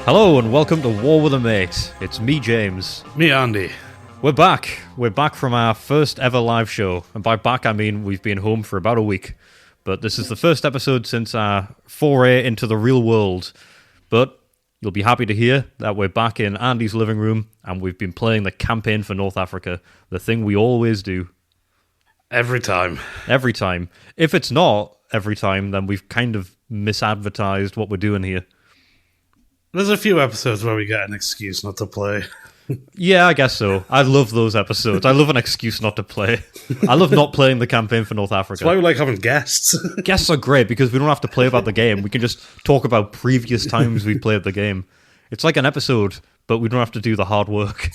Hello and welcome to War with a Mate. It's me, James. Me, Andy. We're back. We're back from our first ever live show. And by back, I mean we've been home for about a week. But this is the first episode since our foray into the real world. But you'll be happy to hear that we're back in Andy's living room and we've been playing the campaign for North Africa, the thing we always do. Every time. Every time. If it's not every time, then we've kind of misadvertised what we're doing here. There's a few episodes where we get an excuse not to play. Yeah, I guess so. I love those episodes. I love an excuse not to play. I love not playing the campaign for North Africa. That's why we like having guests. Guests are great because we don't have to play about the game. We can just talk about previous times we played the game. It's like an episode, but we don't have to do the hard work.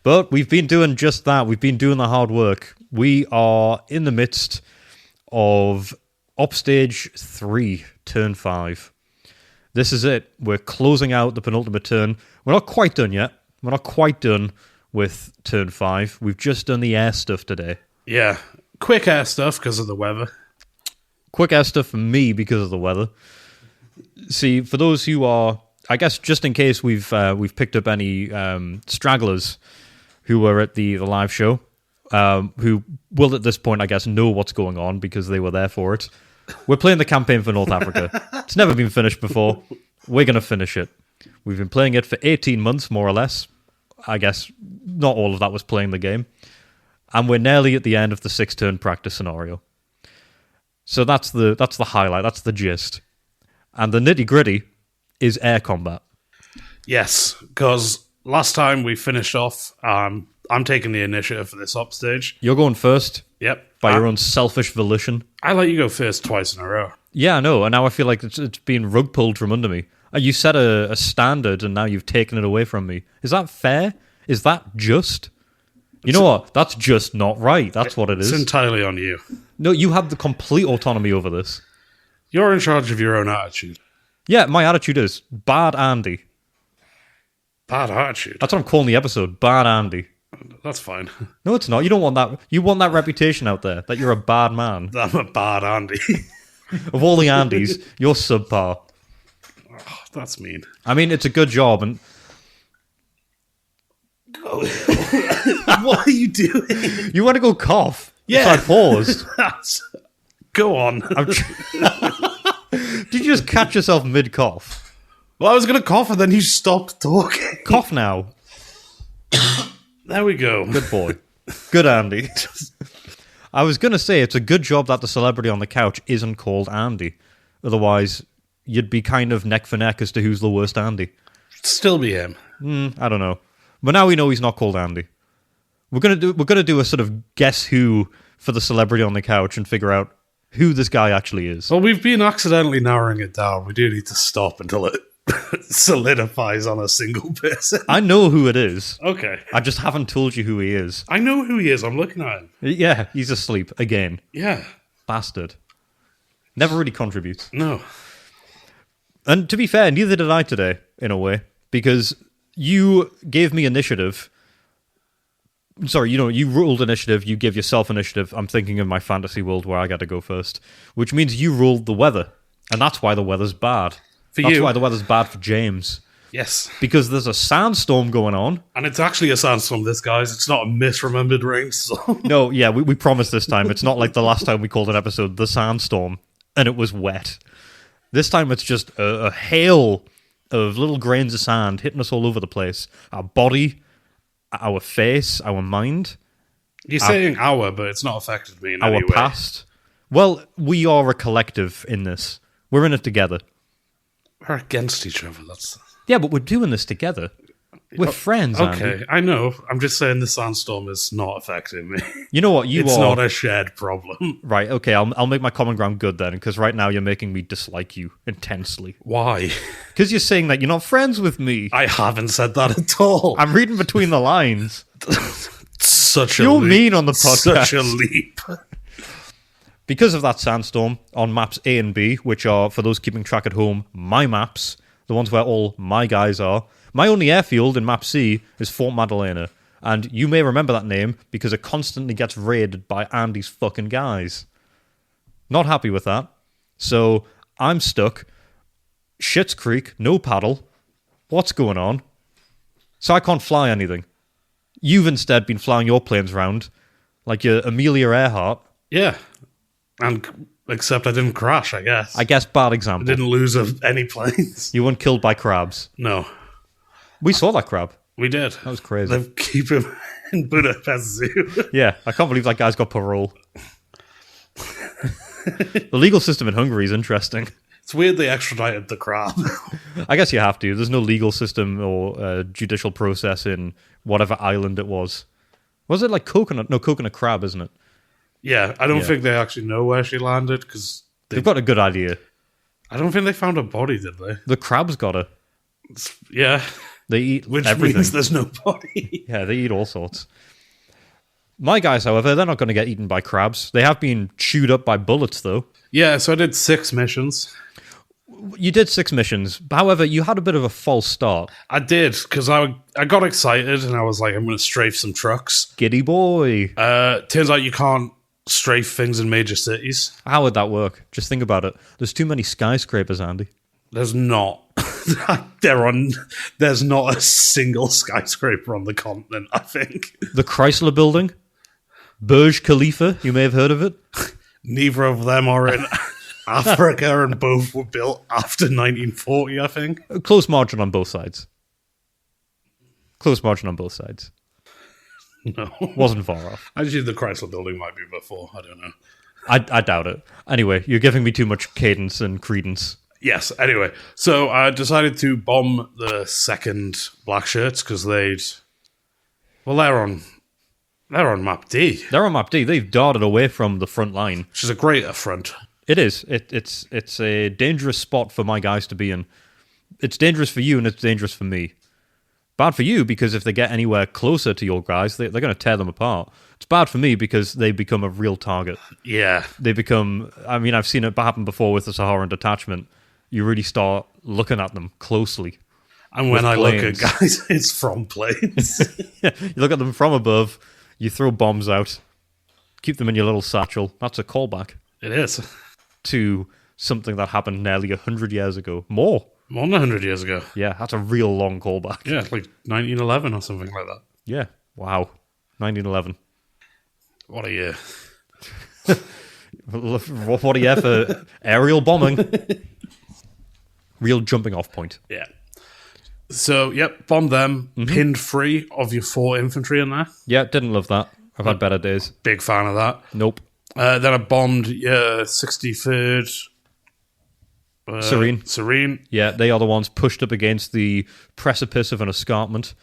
But we've been doing just that. We've been doing the hard work. We are in the midst of Upstage 3, Turn 5. This is it. We're closing out the penultimate turn. We're not quite done yet. We're not quite done with turn 5. We've just done the air stuff today. Yeah. Quick air stuff because of the weather. Quick air stuff for me because of the weather. See, for those who are, I guess just in case we've picked up any stragglers who were at the live show, who will at this point, I guess, know what's going on because they were there for it. We're playing the campaign for North Africa. It's never been finished before. We're going to finish it. We've been playing it for 18 months, more or less. I guess not all of that was playing the game. And we're nearly at the end of the 6-turn practice scenario. So that's the highlight. That's the gist. And the nitty-gritty is air combat. Yes, because last time we finished off, I'm taking the initiative for this upstage. You're going first. Yep. By your own selfish volition. I let you go first twice in a row. Yeah, I know. And now I feel like it's been rug pulled from under me. You set a standard and now you've taken it away from me. Is that fair? Is that just? You know what? That's just not right. That's what it is. It's entirely on you. No, you have the complete autonomy over this. You're in charge of your own attitude. Yeah, my attitude is Bad Andy. Bad attitude? That's what I'm calling the episode. Bad Andy. That's fine. No, it's not. You don't want that. You want that reputation out there, that you're a bad man. I'm a bad Andy. Of all the Andys, you're subpar. Oh, that's mean. I mean, it's a good job. And what are you doing? You want to go cough? Yeah. So I paused. Go on. Did you just catch yourself mid-cough? Well, I was going to cough and then you stopped talking. Cough now. There we go. Good boy. Good Andy. I was going to say, it's a good job that the celebrity on the couch isn't called Andy. Otherwise, you'd be kind of neck for neck as to who's the worst Andy. Still be him. I don't know. But now we know he's not called Andy. We're gonna do a sort of guess who for the celebrity on the couch and figure out who this guy actually is. Well, we've been accidentally narrowing it down. We do need to stop until it solidifies on a single person. I know who it is. Okay. I just haven't told you who he is. I know who he is. I'm looking at him. Yeah, he's asleep again. Yeah. Bastard. Never really contributes. No. And to be fair, neither did I today, in a way, because you gave me initiative. Sorry, you ruled initiative, you give yourself initiative. I'm thinking of my fantasy world where I got to go first, which means you ruled the weather, and that's why the weather's bad. That's why the weather's bad for James. Yes. Because there's a sandstorm going on. And it's actually a sandstorm, this, guys. It's not a misremembered rainstorm. No, yeah, we promised this time. It's not like the last time we called an episode The Sandstorm, and it was wet. This time it's just a hail of little grains of sand hitting us all over the place. Our body, our face, our mind. You're saying our, but it's not affected me in any way. Our past. Well, we are a collective in this. We're in it together. We're against each other. Yeah, but we're doing this together. We're friends, Okay, Andy. I know. I'm just saying the sandstorm is not affecting me. You know what? It's not a shared problem. Right, okay, I'll make my common ground good then, because right now you're making me dislike you intensely. Why? Because you're saying that you're not friends with me. I haven't said that at all. I'm reading between the lines. Such a You're leap. mean on the podcast. Such a leap. Because of that sandstorm on maps A and B, which are, for those keeping track at home, my maps, the ones where all my guys are, my only airfield in map C is Fort Madalena. And you may remember that name because it constantly gets raided by Andy's fucking guys. Not happy with that. So I'm stuck Schitt's Creek, no paddle. What's going on? So I can't fly anything. You've instead been flying your planes around like you're Amelia Earhart. Yeah. And except I didn't crash, I guess. I guess bad I example. didn't lose any planes. You weren't killed by crabs. No. We saw that crab. We did. That was crazy. They keep him in Budapest Zoo. Yeah, I can't believe that guy's got parole. The legal system in Hungary is interesting. It's weird they extradited the crab. I guess you have to. There's no legal system or judicial process in whatever island it was. Was it like coconut? No, coconut crab, isn't it? Yeah, I don't think they actually know where she landed because They've got a good idea. I don't think they found a body, did they? The crab's got her. Yeah. They eat Which everything. means there's no body. Yeah, they eat all sorts. My guys, however, they're not going to get eaten by crabs. They have been chewed up by bullets, though. Yeah, so I did 6 missions. You did 6 missions. However, you had a bit of a false start. I did, because I got excited and I was like, I'm going to strafe some trucks. Giddy boy. Turns out you can't strafe things in major cities. How would that work? Just think about it. There's too many skyscrapers, Andy. There's not. There's not a single skyscraper on the continent, I think. The Chrysler Building? Burj Khalifa? You may have heard of it. Neither of them are in Africa, and both were built after 1940, I think. A close margin on both sides. Close margin on both sides. No. Wasn't far off. Actually, the Chrysler Building might be before. I don't know. I doubt it. Anyway, you're giving me too much cadence and credence. Yes, anyway. So I decided to bomb the second black shirts because they're on map D. They're on map D. They've darted away from the front line. Which is a great affront. It is. It's a dangerous spot for my guys to be in. It's dangerous for you and it's dangerous for me. Bad for you because if they get anywhere closer to your guys, they're going to tear them apart. It's bad for me because they become a real target. Yeah. They become... I mean, I've seen it happen before with the Saharan detachment. You really start looking at them closely. And when I look at guys, it's from planes. Yeah, you look at them from above, you throw bombs out, keep them in your little satchel. That's a callback. It is. To something that happened nearly 100 years ago. More than 100 years ago. Yeah, that's a real long callback. Yeah, like 1911 or something like that. Yeah, wow. 1911. What a year. What a year for aerial bombing. Real jumping off point. Yeah. So, yep, bombed them, pinned 3 of your 4 infantry in there. Yeah, didn't love that. I've had better days. Big fan of that. Nope. Then I bombed 63rd... Serene. Yeah, they are the ones pushed up against the precipice of an escarpment.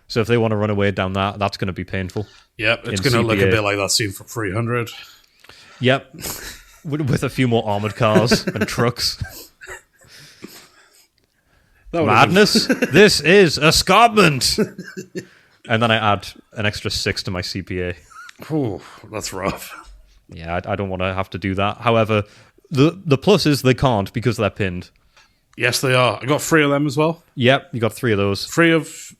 So if they want to run away down that, that's going to be painful. Yep, it's going to look a bit like that scene from 300. Yep, with a few more armoured cars and trucks. Madness! This is escarpment! And then I add an extra 6 to my CPA. Ooh, that's rough. Yeah, I don't want to have to do that. However, the plus is they can't because they're pinned. Yes, they are. I got 3 of them as well. Yep, you got 3 of those.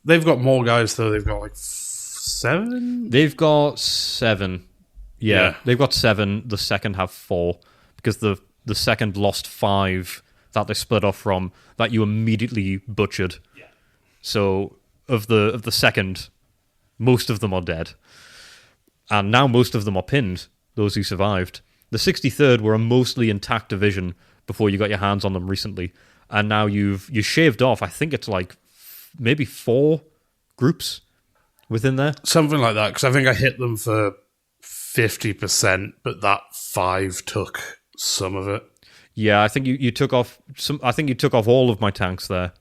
They've got more guys, though. They've got like 7? They've got 7. Yeah, they've got 7. The second have 4. Because the second lost 5 that they split off from that you immediately butchered. Yeah. So of the second, most of them are dead. And now most of them are pinned, those who survived. The 63rd were a mostly intact division before you got your hands on them recently. And now you shaved off, I think it's like maybe 4 groups within there. Something like that, because I think I hit them for 50%, but that 5 took some of it. Yeah, I think you took off some. I think you took off all of my tanks there,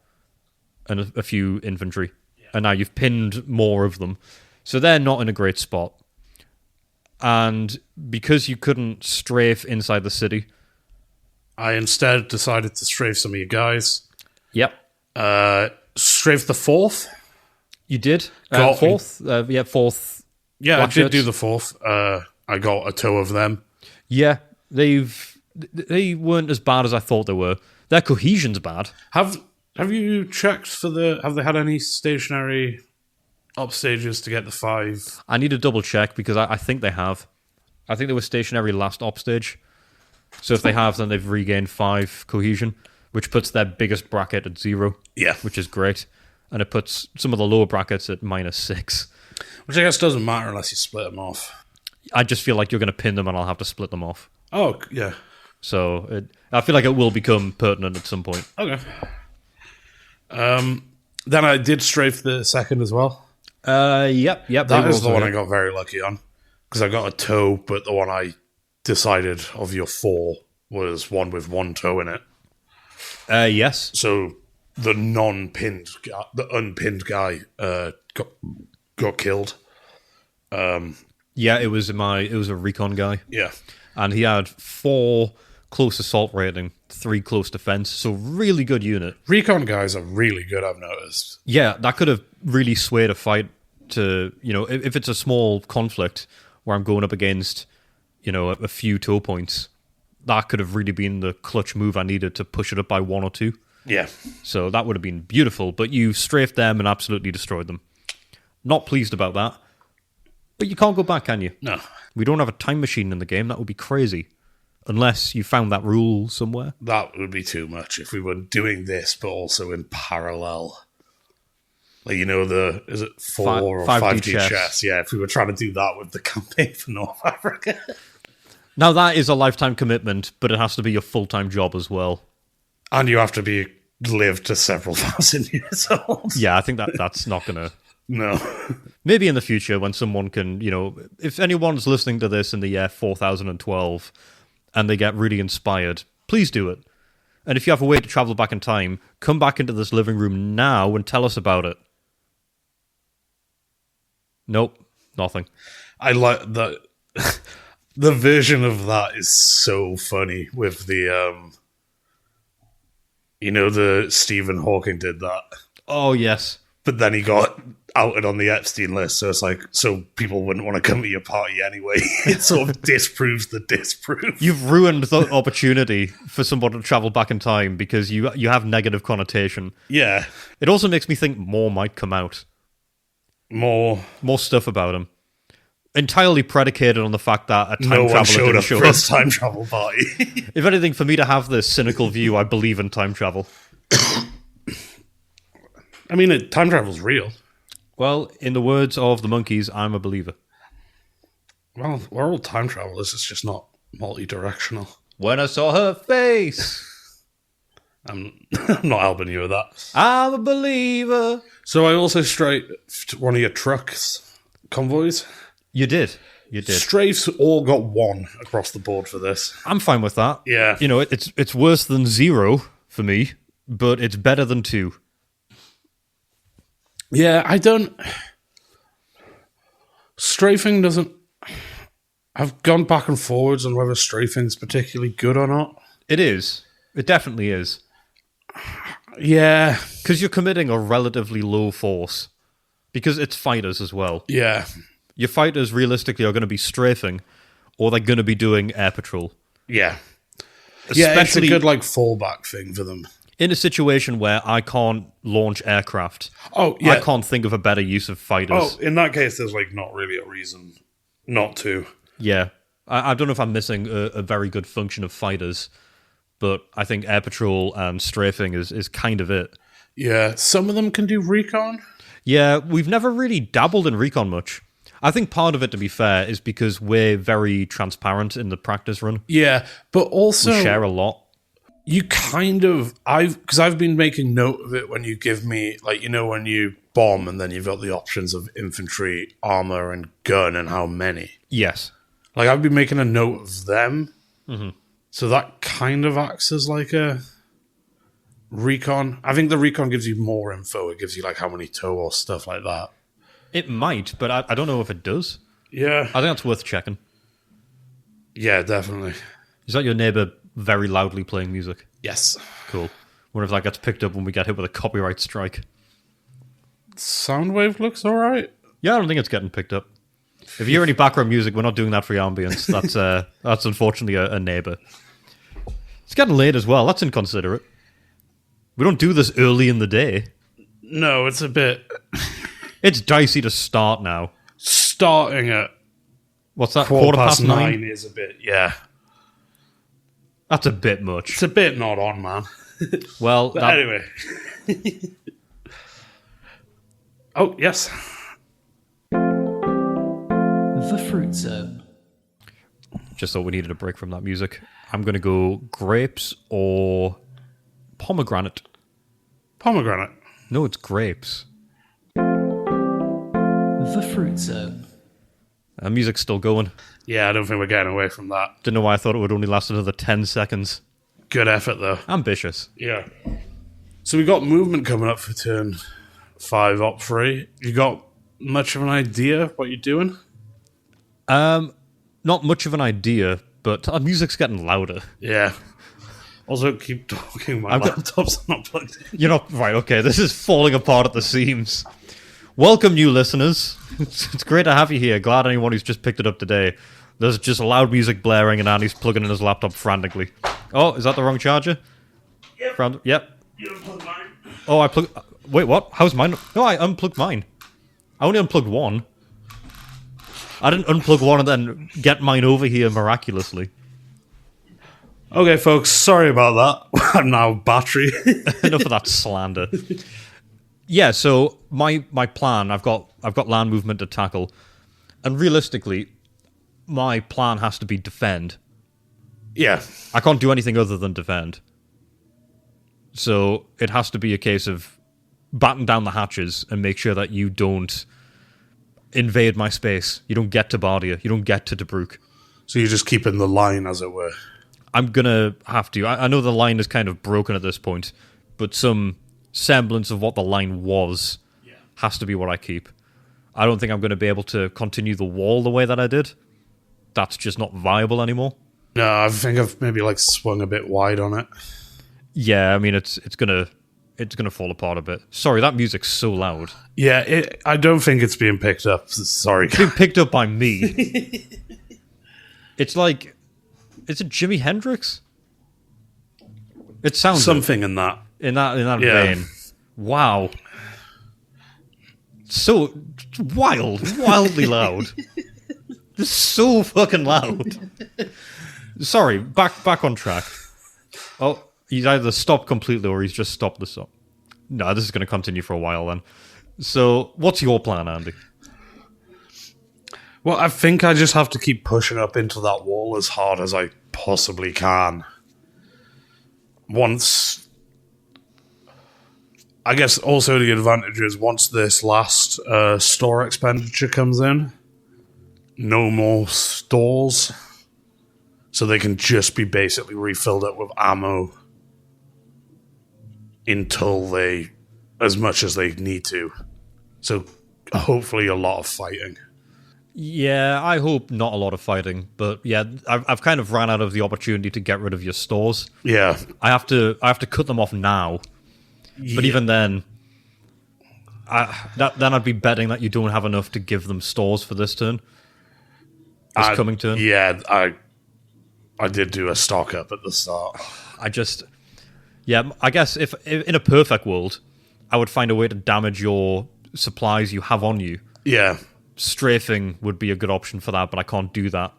and a few infantry, and now you've pinned more of them, so they're not in a great spot. And because you couldn't strafe inside the city, I instead decided to strafe some of you guys. Yep. Strafe the 4th. You did? 4th? 4th. Yeah, I did do the 4th. I got a tow of them. Yeah, they weren't as bad as I thought they were. Their cohesion's bad. Have you checked for have they had any stationary upstages to get the 5? I need to double check because I think they have. I think they were stationary last upstage. So if they have, then they've regained 5 cohesion. which puts their biggest bracket at 0. Yeah. Which is great. And it puts some of the lower brackets at -6. Which I guess doesn't matter unless you split them off. I just feel like you're going to pin them and I'll have to split them off. Oh, yeah. So I feel like it will become pertinent at some point. Okay. Then I did strafe the second as well. Yep. That is the one I got very lucky on. Because I got a toe, but the one I decided of your 4 was one with 1 toe in it. Yes. So the non-pinned guy, the unpinned guy got killed. Yeah, it was a recon guy. Yeah. And he had 4 close assault rating, 3 close defense, so really good unit. Recon guys are really good, I've noticed. Yeah, that could have really swayed a fight to, if it's a small conflict where I'm going up against, a few toe points, that could have really been the clutch move I needed to push it up by 1 or 2. Yeah. So that would have been beautiful, but you strafed them and absolutely destroyed them. Not pleased about that. But you can't go back, can you? No. We don't have a time machine in the game. That would be crazy. Unless you found that rule somewhere. That would be too much if we were doing this, but also in parallel. Like, is it 4 or 5D chess? Yeah, if we were trying to do that with the campaign for North Africa. Now, that is a lifetime commitment, but it has to be your full-time job as well. And you have to live to several thousand years old. Yeah, I think that's not going to... No. Maybe in the future when someone can, if anyone's listening to this in the year 4012 and they get really inspired, please do it. And if you have a way to travel back in time, come back into this living room now and tell us about it. Nope, nothing. I like that. The version of that is so funny with the, the Stephen Hawking did that. Oh, yes. But then he got outed on the Epstein list, so it's like, so people wouldn't want to come to your party anyway. It sort of disproves the disproof. You've ruined the opportunity for someone to travel back in time because you have negative connotation. Yeah. It also makes me think more might come out. More stuff about him. Entirely predicated on the fact that a time no traveler one showed didn't up show for up. his time travel party. If anything, for me to have this cynical view, I believe in time travel. I mean, time travel's real. Well, in the words of the monkeys, I'm a believer. Well, we're all time travelers. It's just not multi-directional. When I saw her face, I'm not helping you with that. I'm a believer. So I also strafed one of your trucks convoys. You did. Strafes all got 1 across the board for this. I'm fine with that. Yeah. It's worse than 0 for me, but it's better than 2. Yeah, I don't... Strafing doesn't... I've gone back and forwards on whether strafing's particularly good or not. It is. It definitely is. Yeah. Because you're committing a relatively low force. Because it's fighters as well. Yeah. Your fighters realistically are going to be strafing, or they're going to be doing air patrol. Yeah. Especially it's a good fallback thing for them. In a situation where I can't launch aircraft. Oh, yeah. I can't think of a better use of fighters. Oh, in that case, there's not really a reason not to. Yeah. I don't know if I'm missing a very good function of fighters, but I think air patrol and strafing is kind of it. Yeah, some of them can do recon. Yeah, we've never really dabbled in recon much. I think part of it, to be fair, is because we're very transparent in the practice run. Yeah, but also... We share a lot. You kind of... Because I've been making note of it when you give me... when you bomb and then you've got the options of infantry, armor, and gun and how many. Yes. I've been making a note of them. Mm-hmm. So that kind of acts as a recon. I think the recon gives you more info. It gives you how many toe or stuff like that. It might, but I don't know if it does. Yeah. I think that's worth checking. Yeah, definitely. Is that your neighbour very loudly playing music? Yes. Cool. Wonder if that gets picked up when we get hit with a copyright strike. Soundwave looks alright. Yeah, I don't think it's getting picked up. If you hear any background music, we're not doing that for your ambience. That's unfortunately a neighbour. It's getting late as well. That's inconsiderate. We don't do this early in the day. No, it's a bit... It's dicey to start now. Starting at... What's that? Quarter past 9 is a bit, yeah. That's a bit much. It's a bit not on, man. Well, anyway. Oh, yes. The Fruit Zone. Just thought we needed a break from that music. I'm going to go grapes or pomegranate. Pomegranate. No, it's grapes. The Fruit Zone. Music's still going. Yeah, I don't think we're getting away from that. Didn't know why I thought it would only last another 10 seconds. Good effort, though. Ambitious. Yeah. So we got movement coming up for turn 5, op 3. You got much of an idea what you're doing? Not much of an idea, but our music's getting louder. Yeah. Also, keep talking. My laptop's not plugged in. You're not... Right, okay, this is falling apart at the seams. Welcome, new listeners. It's great to have you here. Glad anyone who's just picked it up today. There's just loud music blaring and Andy's plugging in his laptop frantically. Oh, is that the wrong charger? Yep. Yep. You unplugged mine. Oh, I plugged... Wait, what? How's mine? No, I unplugged mine. I only unplugged one. I didn't unplug one and then get mine over here miraculously. Okay, folks, sorry about that. I'm now battery. Enough of that slander. Yeah, so my plan, I've got land movement to tackle, and realistically, my plan has to be defend. Yeah. I can't do anything other than defend. So it has to be a case of batten down the hatches and make sure that you don't invade my space. You don't get to Bardia. You don't get to Tobruk. So you're just keeping the line, as it were. I'm going to have to. I know the line is kind of broken at this point, but some semblance of what the line was has to be what I keep. I don't think I'm going to be able to continue the wall the way that I did. That's just not viable anymore. No, I think I've maybe swung a bit wide on it. Yeah, I mean it's gonna fall apart a bit. Sorry, that music's so loud. Yeah, I don't think it's being picked up. Sorry, it's being picked up by me. It's like, is it Jimi Hendrix? It sounds something in that vein. Wow, so wildly loud. It's so fucking loud. Sorry, back on track. Oh, he's either stopped completely or he's just stopped the song. No, this is going to continue for a while then. So, what's your plan, Andy? Well, I think I just have to keep pushing up into that wall as hard as I possibly can. I guess also the advantage is once this last store expenditure comes in, no more stores. So they can just be basically refilled up with ammo until as much as they need to. So hopefully a lot of fighting. Yeah, I hope not a lot of fighting, but yeah, I've kind of ran out of the opportunity to get rid of your stores. Yeah, I have to cut them off now. Yeah. But even then, then I'd be betting that you don't have enough to give them stores for this turn. This coming turn. Yeah, I did do a stock up at the start. I guess if in a perfect world, I would find a way to damage your supplies you have on you. Yeah. Strafing would be a good option for that, but I can't do that.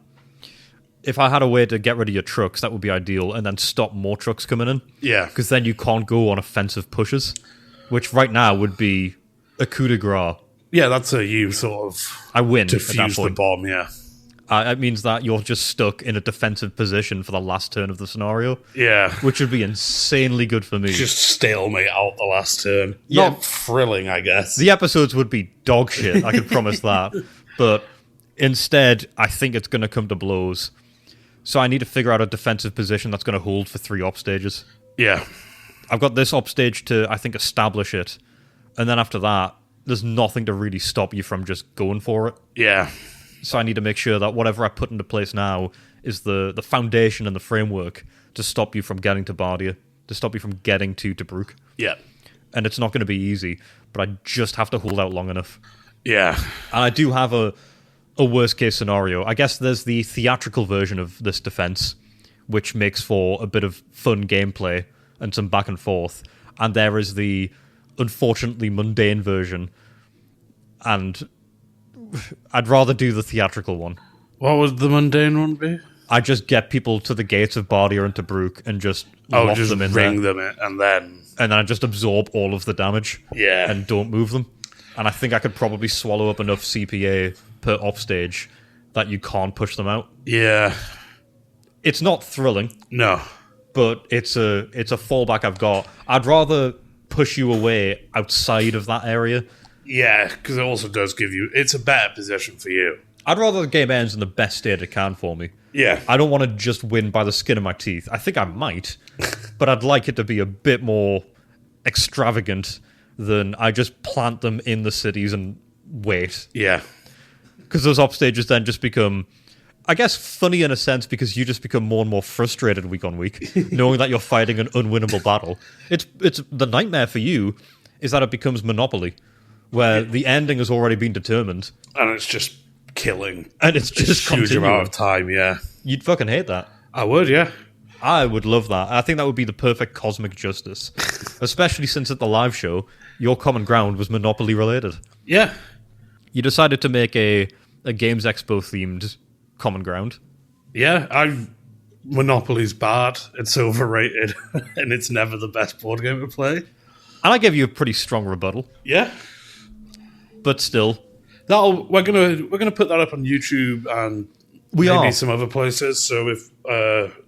If I had a way to get rid of your trucks, that would be ideal, and then stop more trucks coming in. Yeah. Because then you can't go on offensive pushes, which right now would be a coup de grace. Yeah, that's you sort of... I win defuse at that point. The bomb, yeah. It means that you're just stuck in a defensive position for the last turn of the scenario. Yeah. Which would be insanely good for me. Just stalemate out the last turn. Yeah. Not thrilling, I guess. The episodes would be dog shit, I can promise that. But instead, I think it's going to come to blows. So I need to figure out a defensive position that's going to hold for 3 op stages. Yeah. I've got this op stage to, I think, establish it. And then after that, there's nothing to really stop you from just going for it. Yeah. So I need to make sure that whatever I put into place now is the foundation and the framework to stop you from getting to Bardia, to stop you from getting to Tobruk. Yeah. And it's not going to be easy, but I just have to hold out long enough. Yeah. And I do have a worst case scenario. I guess there's the theatrical version of this defense, which makes for a bit of fun gameplay and some back and forth. And there is the unfortunately mundane version. And I'd rather do the theatrical one. What would the mundane one be? I just get people to the gates of Bardia and Tobruk and just lock just them in ring there. them in, and then I just absorb all of the damage. Yeah. And don't move them. And I think I could probably swallow up enough CPA per offstage that you can't push them out. Yeah. It's not thrilling. No. But it's a fallback I've got. I'd rather push you away outside of that area. Yeah, because it also does give you... It's a better position for you. I'd rather the game ends in the best state it can for me. Yeah. I don't want to just win by the skin of my teeth. I think I might, but I'd like it to be a bit more extravagant than I just plant them in the cities and wait. Yeah. Because those offstages then just become, I guess, funny in a sense because you just become more and more frustrated week on week, knowing that you're fighting an unwinnable battle. It's the nightmare for you is that it becomes Monopoly, where the ending has already been determined. And it's just killing. And it's just a huge continuing. amount of time, yeah. You'd fucking hate that. I would, yeah. I would love that. I think that would be the perfect cosmic justice. Especially since at the live show, your common ground was Monopoly related. Yeah. You decided to make a Games Expo themed common ground. Yeah, Monopoly's bad. It's overrated. And it's never the best board game to play. And I gave you a pretty strong rebuttal. Yeah. But still. We're gonna put that up on YouTube and maybe some other places. So if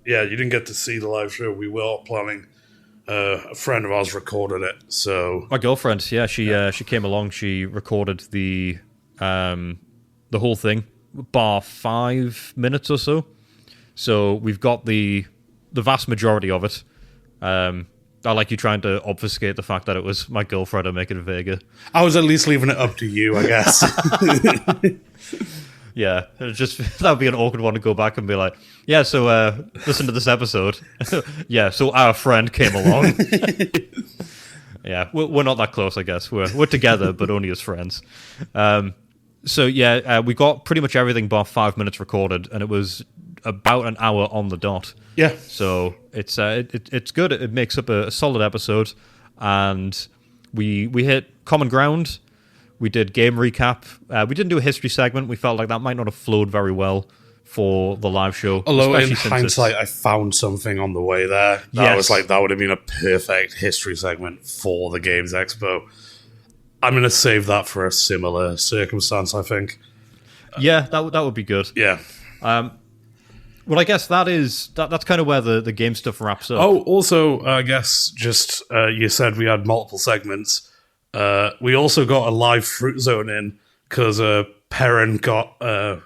you didn't get to see the live show, we were planning. A friend of ours recorded it. So my girlfriend, she came along. She recorded the whole thing, bar 5 minutes or so. So we've got the vast majority of it. I like you trying to obfuscate the fact that it was my girlfriend and make it vaguer. I was at least leaving it up to you, I guess. Yeah, that would be an awkward one to go back and be like, yeah, so listen to this episode. Yeah, so our friend came along. Yeah, we're not that close, I guess. We're together, but only as friends. We got pretty much everything bar 5 minutes recorded, and it was about an hour on the dot. Yeah. So it's good. It makes up a solid episode, and we hit common ground. We did game recap. We didn't do a history segment. We felt like that might not have flowed very well for the live show. Although in hindsight, I found something on the way there. I was like, that would have been a perfect history segment for the Games Expo. I'm going to save that for a similar circumstance, I think. Yeah, that would be good. Yeah. Well, I guess that's kind of where the game stuff wraps up. Oh, also, I guess just you said we had multiple segments. We also got a live fruit zone in because Perrin got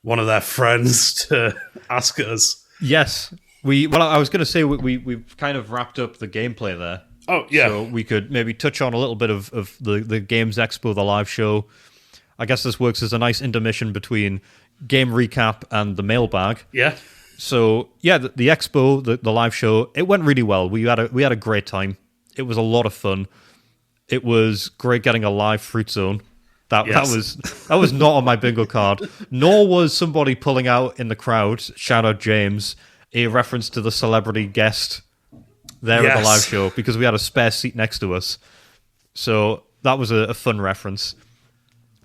one of their friends to ask us. Yes. I was going to say we've kind of wrapped up the gameplay there. Oh, yeah. So we could maybe touch on a little bit of the Games Expo, the live show. I guess this works as a nice intermission between game recap and the mailbag. Yeah. So, yeah, the expo, the live show, it went really well. We had a great time. It was a lot of fun. It was great getting a live fruit zone. That was not on my bingo card. Nor was somebody pulling out in the crowd, shout out James, a reference to the celebrity guest there at the live show, because we had a spare seat next to us. So that was a fun reference.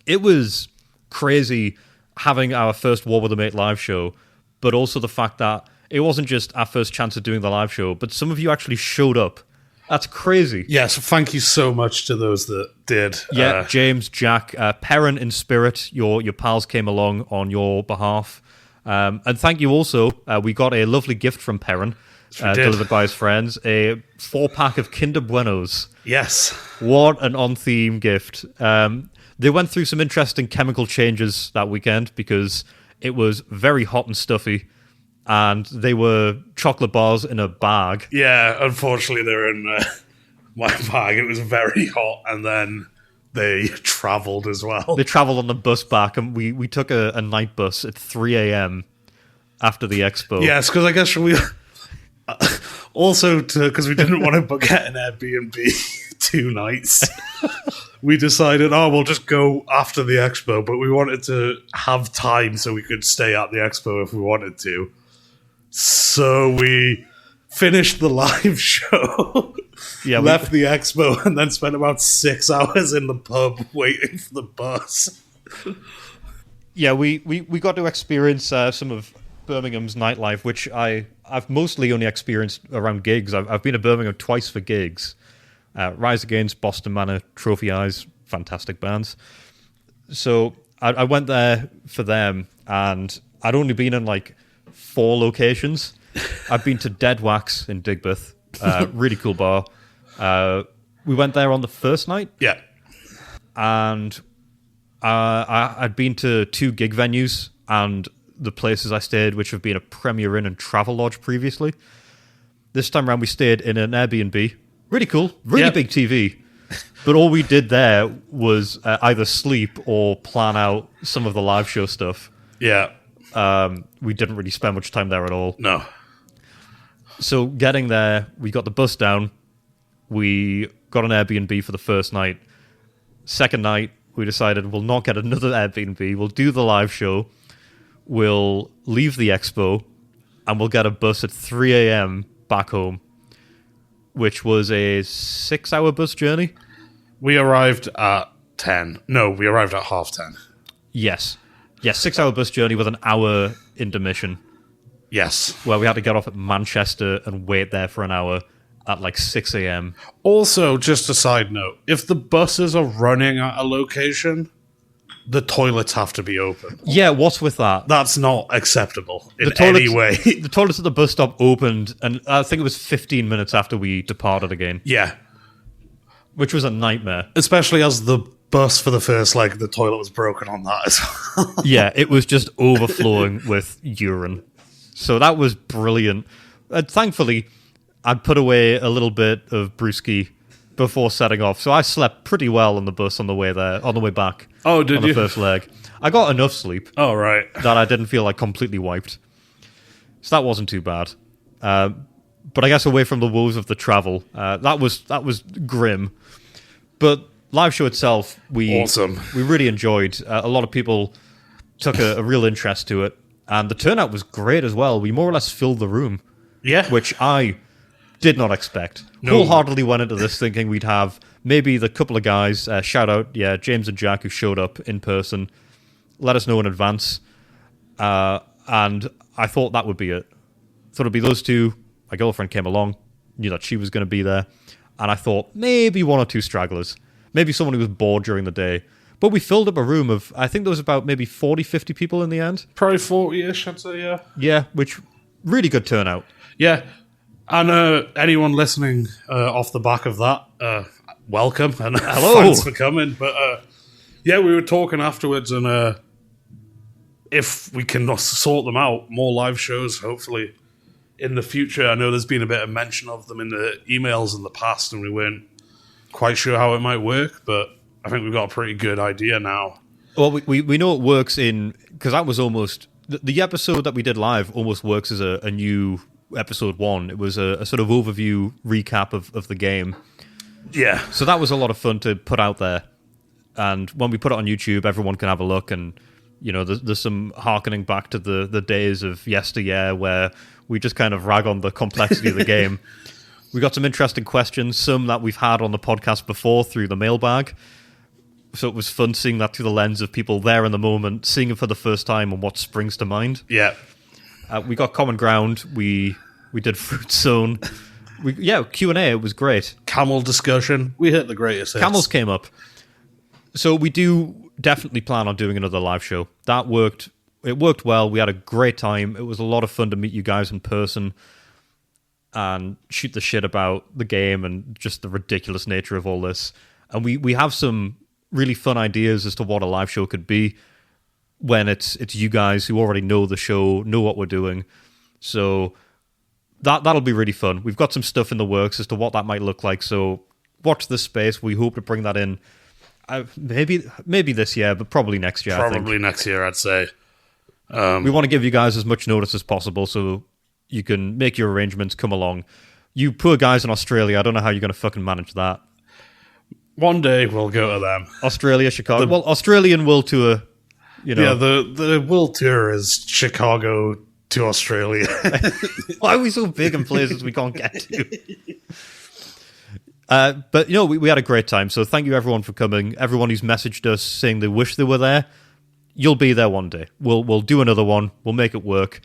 It was crazy having our first War with a Mate live show, but also the fact that it wasn't just our first chance of doing the live show, but some of you actually showed up. That's crazy. Yeah, so thank you so much to those that did. Yeah, James, Jack, Perrin in spirit, your pals came along on your behalf. And thank you also. We got a lovely gift from Perrin, delivered by his friends, a 4-pack of Kinder Buenos. Yes. What an on-theme gift. They went through some interesting chemical changes that weekend because it was very hot and stuffy. And they were chocolate bars in a bag. Yeah, unfortunately, they're in my bag. It was very hot, and then they travelled as well. They travelled on the bus back, and we took a night bus at 3 a.m. after the expo. Yes, because I guess we... also, because we didn't want to get an Airbnb 2 nights, we decided, we'll just go after the expo, but we wanted to have time so we could stay at the expo if we wanted to. So we finished the live show, left the expo, and then spent about 6 hours in the pub waiting for the bus. Yeah, we got to experience some of Birmingham's nightlife, which I've mostly only experienced around gigs. I've been to Birmingham twice for gigs. Rise Against, Boston Manor, Trophy Eyes, fantastic bands. So I went there for them, and I'd only been in like 4 locations. I've been to Dead Wax in Digbeth, really cool bar. We went there on the first night. Yeah. And I'd been to 2 gig venues and the places I stayed, which have been a Premier Inn and Travel Lodge previously. This time around, we stayed in an Airbnb. Really cool, really big TV. But all we did there was either sleep or plan out some of the live show stuff. Yeah. We didn't really spend much time there at all. No. So getting there, we got the bus down. We got an Airbnb for the first night. Second night, we decided we'll not get another Airbnb. We'll do the live show. We'll leave the expo, and we'll get a bus at 3 a.m. back home, which was a 6-hour bus journey. We arrived at 10. No, we arrived at 10:30. Yes. 6-hour bus journey with an hour intermission. Yes. Where we had to get off at Manchester and wait there for an hour at like 6 a.m. Also, just a side note, if the buses are running at a location, the toilets have to be open. Yeah, what's with that? That's not acceptable in any way. The toilets at the bus stop opened, and I think it was 15 minutes after we departed again. Yeah. Which was a nightmare. Especially as the bus for the first leg, the toilet was broken on that as well. Yeah, it was just overflowing with urine. So that was brilliant. Thankfully, I'd put away a little bit of brewski before setting off, so I slept pretty well on the bus on the way back. Oh, did on you? The first leg. I got enough sleep. Oh, right. That I didn't feel like completely wiped. So that wasn't too bad. But I guess away from the woes of the travel, that was grim. But live show itself, awesome. We really enjoyed. A lot of people took a real interest to it, and the turnout was great as well. We more or less filled the room. Yeah. Which I did not expect. No. Wholeheartedly went into this thinking we'd have maybe the couple of guys, shout out, James and Jack, who showed up in person, let us know in advance. And I thought that would be it. Thought it'd be those two. My girlfriend came along, knew that she was going to be there. And I thought maybe 1 or 2 stragglers. Maybe someone who was bored during the day. But we filled up a room of, I think there was about maybe 40, 50 people in the end. Probably 40-ish, I'd say, yeah. Yeah, which, really good turnout. Yeah. And anyone listening off the back of that, welcome and hello. Thanks for coming. But we were talking afterwards, and if we can sort them out, more live shows, hopefully, in the future. I know there's been a bit of mention of them in the emails in the past, and we weren't quite sure how it might work, but I think we've got a pretty good idea now. Well, we know it works because that was almost, the episode that we did live almost works as a new episode 1. It was a sort of overview recap of the game. Yeah. So that was a lot of fun to put out there. And when we put it on YouTube, everyone can have a look. And, there's some harkening back to the days of yesteryear where we just kind of rag on the complexity of the game. We got some interesting questions, some that we've had on the podcast before through the mailbag. So it was fun seeing that through the lens of people there in the moment, seeing it for the first time and what springs to mind. Yeah. We got common ground. We did Fruit Zone. Q&A, it was great. Camel discussion. We hit the greatest hits. Camels came up. So we do definitely plan on doing another live show. That worked. It worked well. We had a great time. It was a lot of fun to meet you guys in person and shoot the shit about the game and just the ridiculous nature of all this. And we have some really fun ideas as to what a live show could be when it's you guys who already know the show, know what we're doing. So that'll be really fun. We've got some stuff in the works as to what that might look like. So watch this space. We hope to bring that in maybe this year, but probably next year. Probably next year, I'd say. We want to give you guys as much notice as possible so you can make your arrangements, come along. You poor guys in Australia, I don't know how you're going to fucking manage that. One day we'll go to them. Australia, Chicago. Australian World Tour. Yeah, the World Tour is Chicago to Australia. Why are we so big in places we can't get to? But we had a great time. So thank you everyone for coming. Everyone who's messaged us saying they wish they were there. You'll be there one day. We'll do another one. We'll make it work.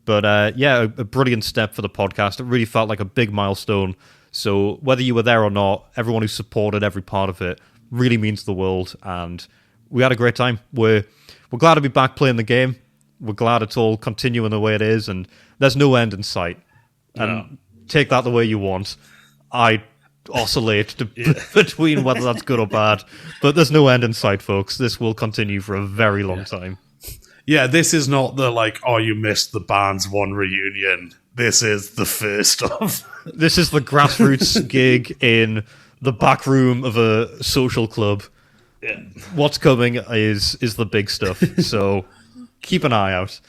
But yeah, a brilliant step for the podcast. It really felt like a big milestone. So whether you were there or not, everyone who supported every part of it really means the world. And we had a great time. We're glad to be back playing the game. We're glad it's all continuing the way it is, and there's no end in sight. And take that the way you want. I oscillate between whether that's good or bad, but there's no end in sight, folks. This will continue for a very long time. Yeah, this is not the, like, oh, you missed the band's one reunion. This is the first of. This is the grassroots gig in the back room of a social club. Yeah. What's coming is the big stuff, so keep an eye out.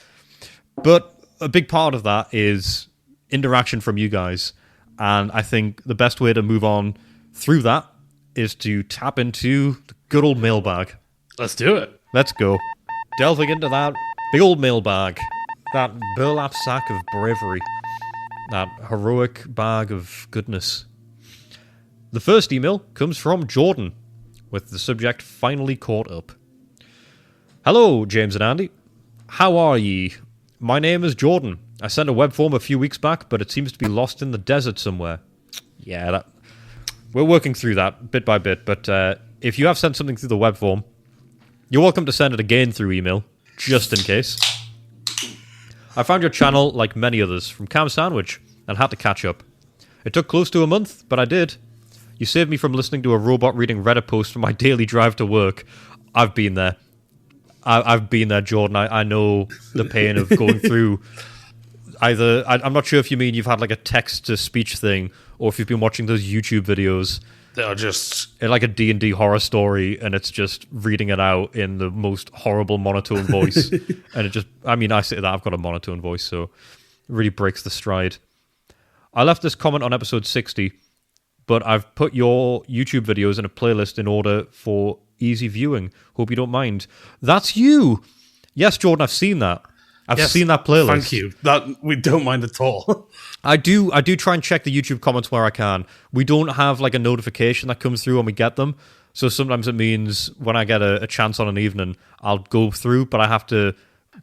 But a big part of that is interaction from you guys, and I think the best way to move on through that is to tap into the good old mailbag. Let's do it. Let's go. Delving into that big old mailbag, that burlap sack of bravery, that heroic bag of goodness. The first email comes from Jordan, with the subject finally caught up. Hello, James and Andy. How are ye? My name is Jordan. I sent a web form a few weeks back, but it seems to be lost in the desert somewhere. Yeah, we're working through that bit by bit, but if you have sent something through the web form, you're welcome to send it again through email, just in case. I found your channel, like many others, from Cam Sandwich, and had to catch up. It took close to a month, but I did. You saved me from listening to a robot reading Reddit posts for my daily drive to work. I've been there. I've been there, Jordan. I know the pain of going through either... I'm not sure if you mean you've had like a text-to-speech thing, or if you've been watching those YouTube videos. They're just... It's like a D&D horror story, and it's just reading it out in the most horrible monotone voice. And it just... I mean, I say that I've got a monotone voice, so it really breaks the stride. I left this comment on episode 60, but I've put your YouTube videos in a playlist in order for easy viewing. Hope you don't mind. That's you! Yes, Jordan, I've seen that. I've seen that playlist. Thank you. That we don't mind at all. I do try and check the YouTube comments where I can. We don't have like a notification that comes through when we get them. So sometimes it means when I get a chance on an evening, I'll go through, but I have to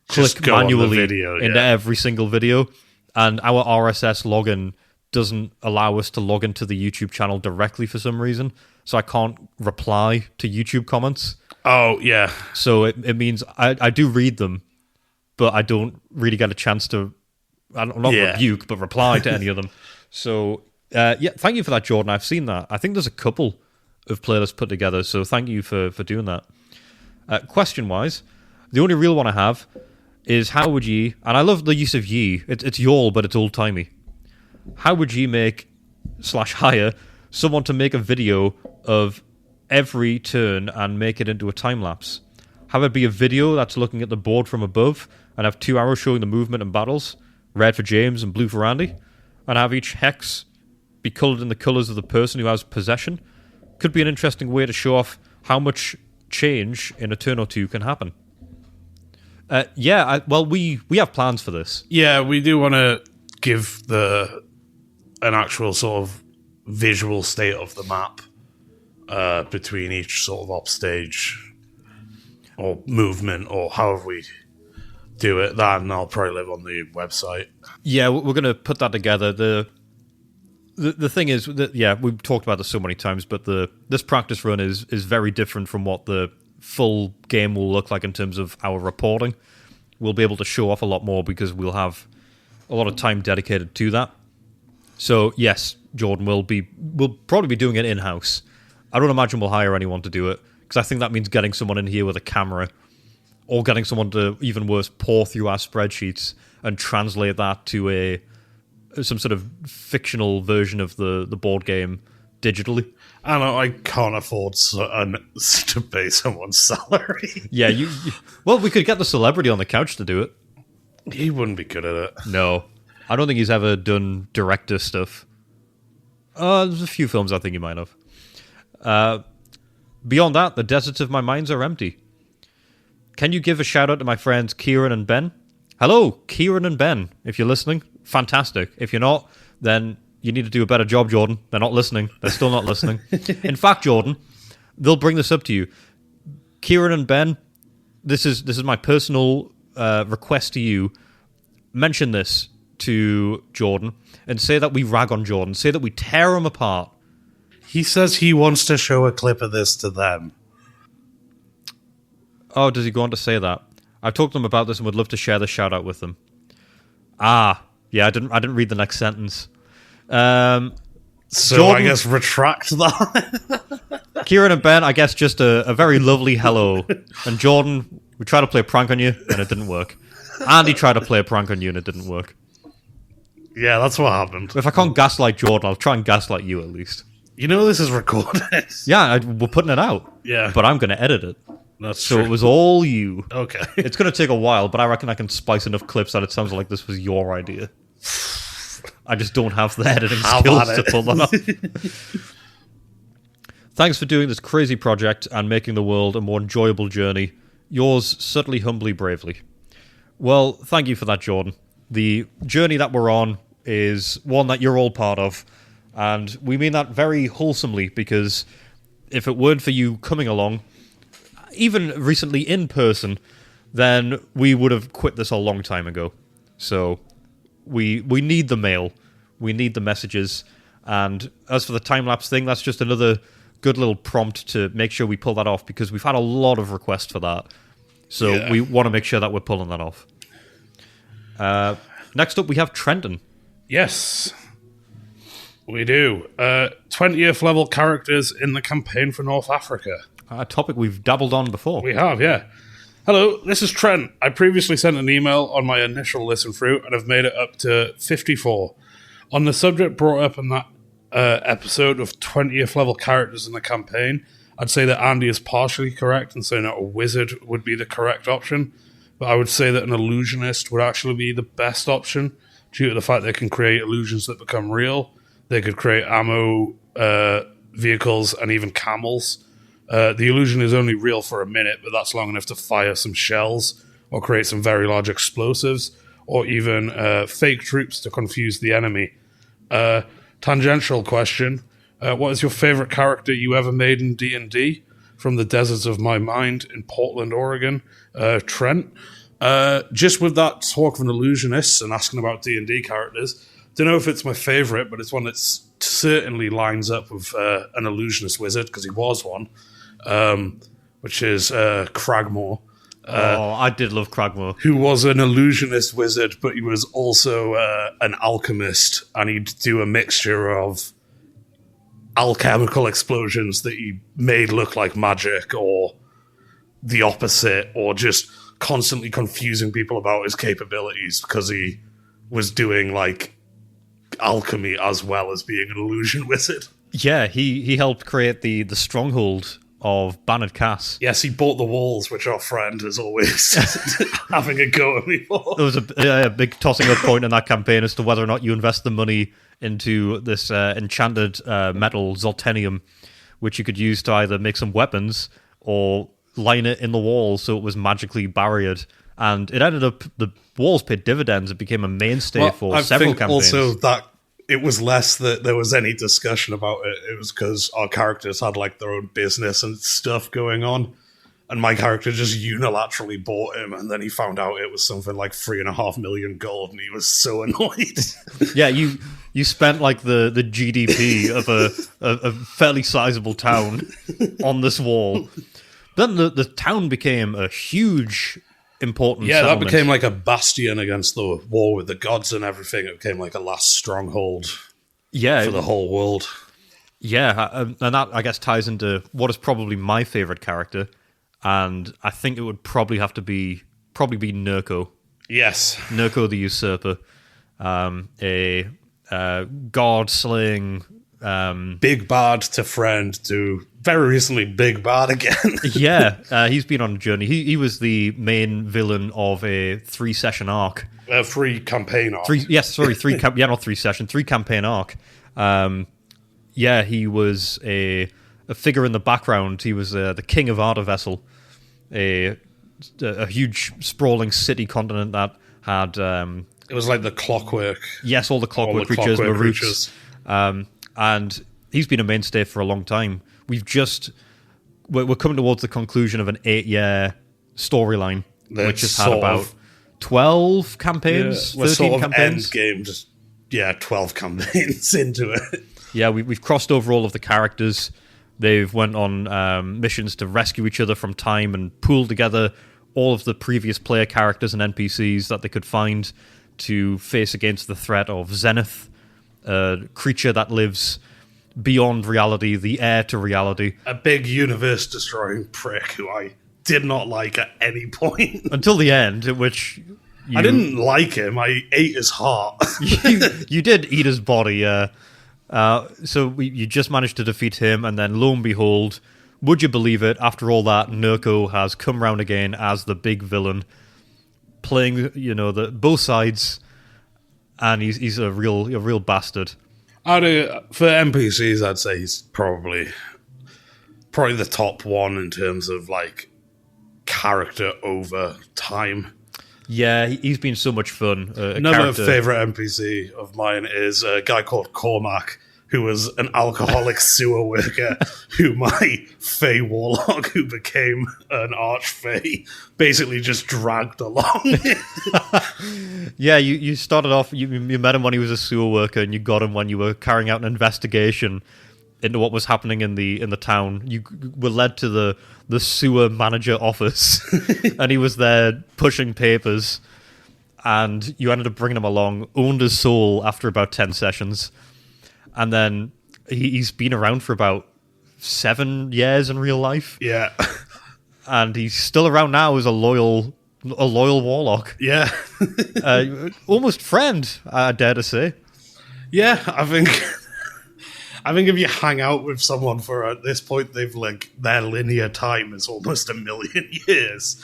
click manually into every single video. And our RSS login doesn't allow us to log into the YouTube channel directly for some reason. So I can't reply to YouTube comments. Oh, yeah. So it means I do read them, but I don't really get a chance to, not rebuke, but reply to any of them. So, thank you for that, Jordan. I've seen that. I think there's a couple of playlists put together, so thank you for doing that. Question-wise, the only real one I have is how would ye, and I love the use of ye, it's y'all, but it's old-timey. How would ye make/hire someone to make a video of every turn and make it into a time-lapse? Have it be a video that's looking at the board from above and have 2 arrows showing the movement and battles, red for James and blue for Andy, and have each hex be coloured in the colours of the person who has possession. Could be an interesting way to show off how much change in a turn or two can happen. We have plans for this. Yeah, we do want to give an actual sort of visual state of the map between each sort of upstage or movement, or however we do it. That, and I'll probably live on the website. Yeah, we're going to put that together. The thing is that, we've talked about this so many times, but this practice run is very different from what the full game will look like in terms of our reporting. We'll be able to show off a lot more because we'll have a lot of time dedicated to that. So yes, Jordan, we'll probably be doing it in-house. I don't imagine we'll hire anyone to do it, because I think that means getting someone in here with a camera, or getting someone to, even worse, pour through our spreadsheets and translate that to some sort of fictional version of the board game digitally. I can't afford to pay someone's salary. Yeah, well, we could get the celebrity on the couch to do it. He wouldn't be good at it. No. I don't think he's ever done director stuff. There's a few films I think he might have. Beyond that, the deserts of my minds are empty. Can you give a shout out to my friends Kieran and Ben? Hello, Kieran and Ben. If you're listening, fantastic. If you're not, then you need to do a better job, Jordan. They're not listening. They're still not listening. In fact, Jordan, they'll bring this up to you. Kieran and Ben, this is my personal request to you. mention this to Jordan and say that we rag on Jordan, say that we tear him apart. He says he wants to show a clip of this to them. Oh, does he go on to say that? I've talked to them about this and would love to share the shout out with them. Ah, yeah, I didn't read the next sentence. So Jordan, I guess retract that. Kieran and Ben, I guess just a very lovely hello. And Jordan, we tried to play a prank on you and it didn't work. Andy tried to play a prank on you and it didn't work. Yeah, that's what happened. If I can't gaslight Jordan, I'll try and gaslight you at least. You know this is recorded. Yeah, we're putting it out. Yeah. But I'm going to edit it. That's so true. It was all you. Okay. It's going to take a while, but I reckon I can spice enough clips that it sounds like this was your idea. I just don't have the editing skills to pull that off. Thanks for doing this crazy project and making the world a more enjoyable journey. Yours, subtly, humbly, bravely. Well, thank you for that, Jordan. The journey that we're on is one that you're all part of, and we mean that very wholesomely, because if it weren't for you coming along, even recently in person, then we would have quit this a long time ago. So we need the mail, we need the messages, and as for the time-lapse thing, that's just another good little prompt to make sure we pull that off, because we've had a lot of requests for that. So we want to make sure that we're pulling that off. Next up, we have Trenton. Yes, we do. 20th level characters in the campaign for North Africa. A topic we've dabbled on before. We have, yeah. Hello, this is Trent. I previously sent an email on my initial listen through and have made it up to 54. On the subject brought up in that episode of 20th level characters in the campaign, I'd say that Andy is partially correct in saying that a wizard would be the correct option, but I would say that an illusionist would actually be the best option due to the fact they can create illusions that become real. They could create ammo, vehicles, and even camels. The illusion is only real for a minute, but that's long enough to fire some shells or create some very large explosives, or even fake troops to confuse the enemy. Tangential question. What is your favorite character you ever made in D&D? From the deserts of my mind in Portland, Oregon. Trent. Just with that talk of an illusionist and asking about D&D characters, don't know if it's my favorite, but it's one that certainly lines up with an illusionist wizard, because he was one. Which is Cragmore. I did love Cragmore. Who was an illusionist wizard, but he was also an alchemist, and he'd do a mixture of alchemical explosions that he made look like magic, or the opposite, or just constantly confusing people about his capabilities, because he was doing like alchemy as well as being an illusion wizard. Yeah, he helped create the stronghold of Bannered Cass. Yes, he bought the walls, which our friend is always having a go at me for. There was a big tossing up point in that campaign as to whether or not you invest the money into this enchanted metal, Zoltenium, which you could use to either make some weapons or line it in the walls so it was magically barriered. And it ended up, the walls paid dividends. It became a mainstay for several campaigns. Also, that it was less that there was any discussion about it. It was because our characters had like their own business and stuff going on. And my character just unilaterally bought him, and then he found out it was something like 3.5 million gold, and he was so annoyed. Yeah, you spent like the GDP of a fairly sizable town on this wall. Then the town became a huge, important settlement. That became like a bastion against the war with the gods and everything. It became like a last stronghold for the whole world. Yeah, and that, I guess, ties into what is probably my favorite character, and I think it would probably be Nurko. Yes. Nurko the Usurper. A god-slaying... big bad to friend to very recently big bad again. Yeah, he's been on a journey. He was the main villain of a 3-session arc. 3-campaign arc. 3-campaign arc. He was a figure in the background. He was the king of Ardavessel, a huge sprawling city continent that had... it was like the clockwork. Yes, all the clockwork creatures, Maruks. And he's been a mainstay for a long time. We're coming towards the conclusion of an 8-year storyline, which has had about 12 campaigns, We're 13 sort of campaigns. end game, just 12 campaigns into it. Yeah, we've crossed over all of the characters. They've went on missions to rescue each other from time and pool together all of the previous player characters and NPCs that they could find to face against the threat of Zenith, a creature that lives beyond reality, the heir to reality. A big universe-destroying prick who I did not like at any point. Until the end, in which... I didn't like him. I ate his heart. you did eat his body, yeah. So you just managed to defeat him, and then lo and behold, would you believe it, after all that, Nurko has come round again as the big villain, playing, both sides, and he's a real bastard. For NPCs, I'd say he's probably the top one in terms of, like, character over time. Yeah, he's been so much fun. Another favourite NPC of mine is a guy called Cormac, who was an alcoholic sewer worker who my Fey warlock, who became an archfey, basically just dragged along. Yeah, you started off, you met him when he was a sewer worker, and you got him when you were carrying out an investigation into what was happening in the town. You were led to the sewer manager office, and he was there pushing papers, and you ended up bringing him along, owned his soul after about 10 sessions, and then he's been around for about 7 years in real life. Yeah. And he's still around now as a loyal warlock. Yeah. Almost friend, I dare to say. Yeah, I think if you hang out with someone for, at this point, they've, like, their linear time is almost 1 million years.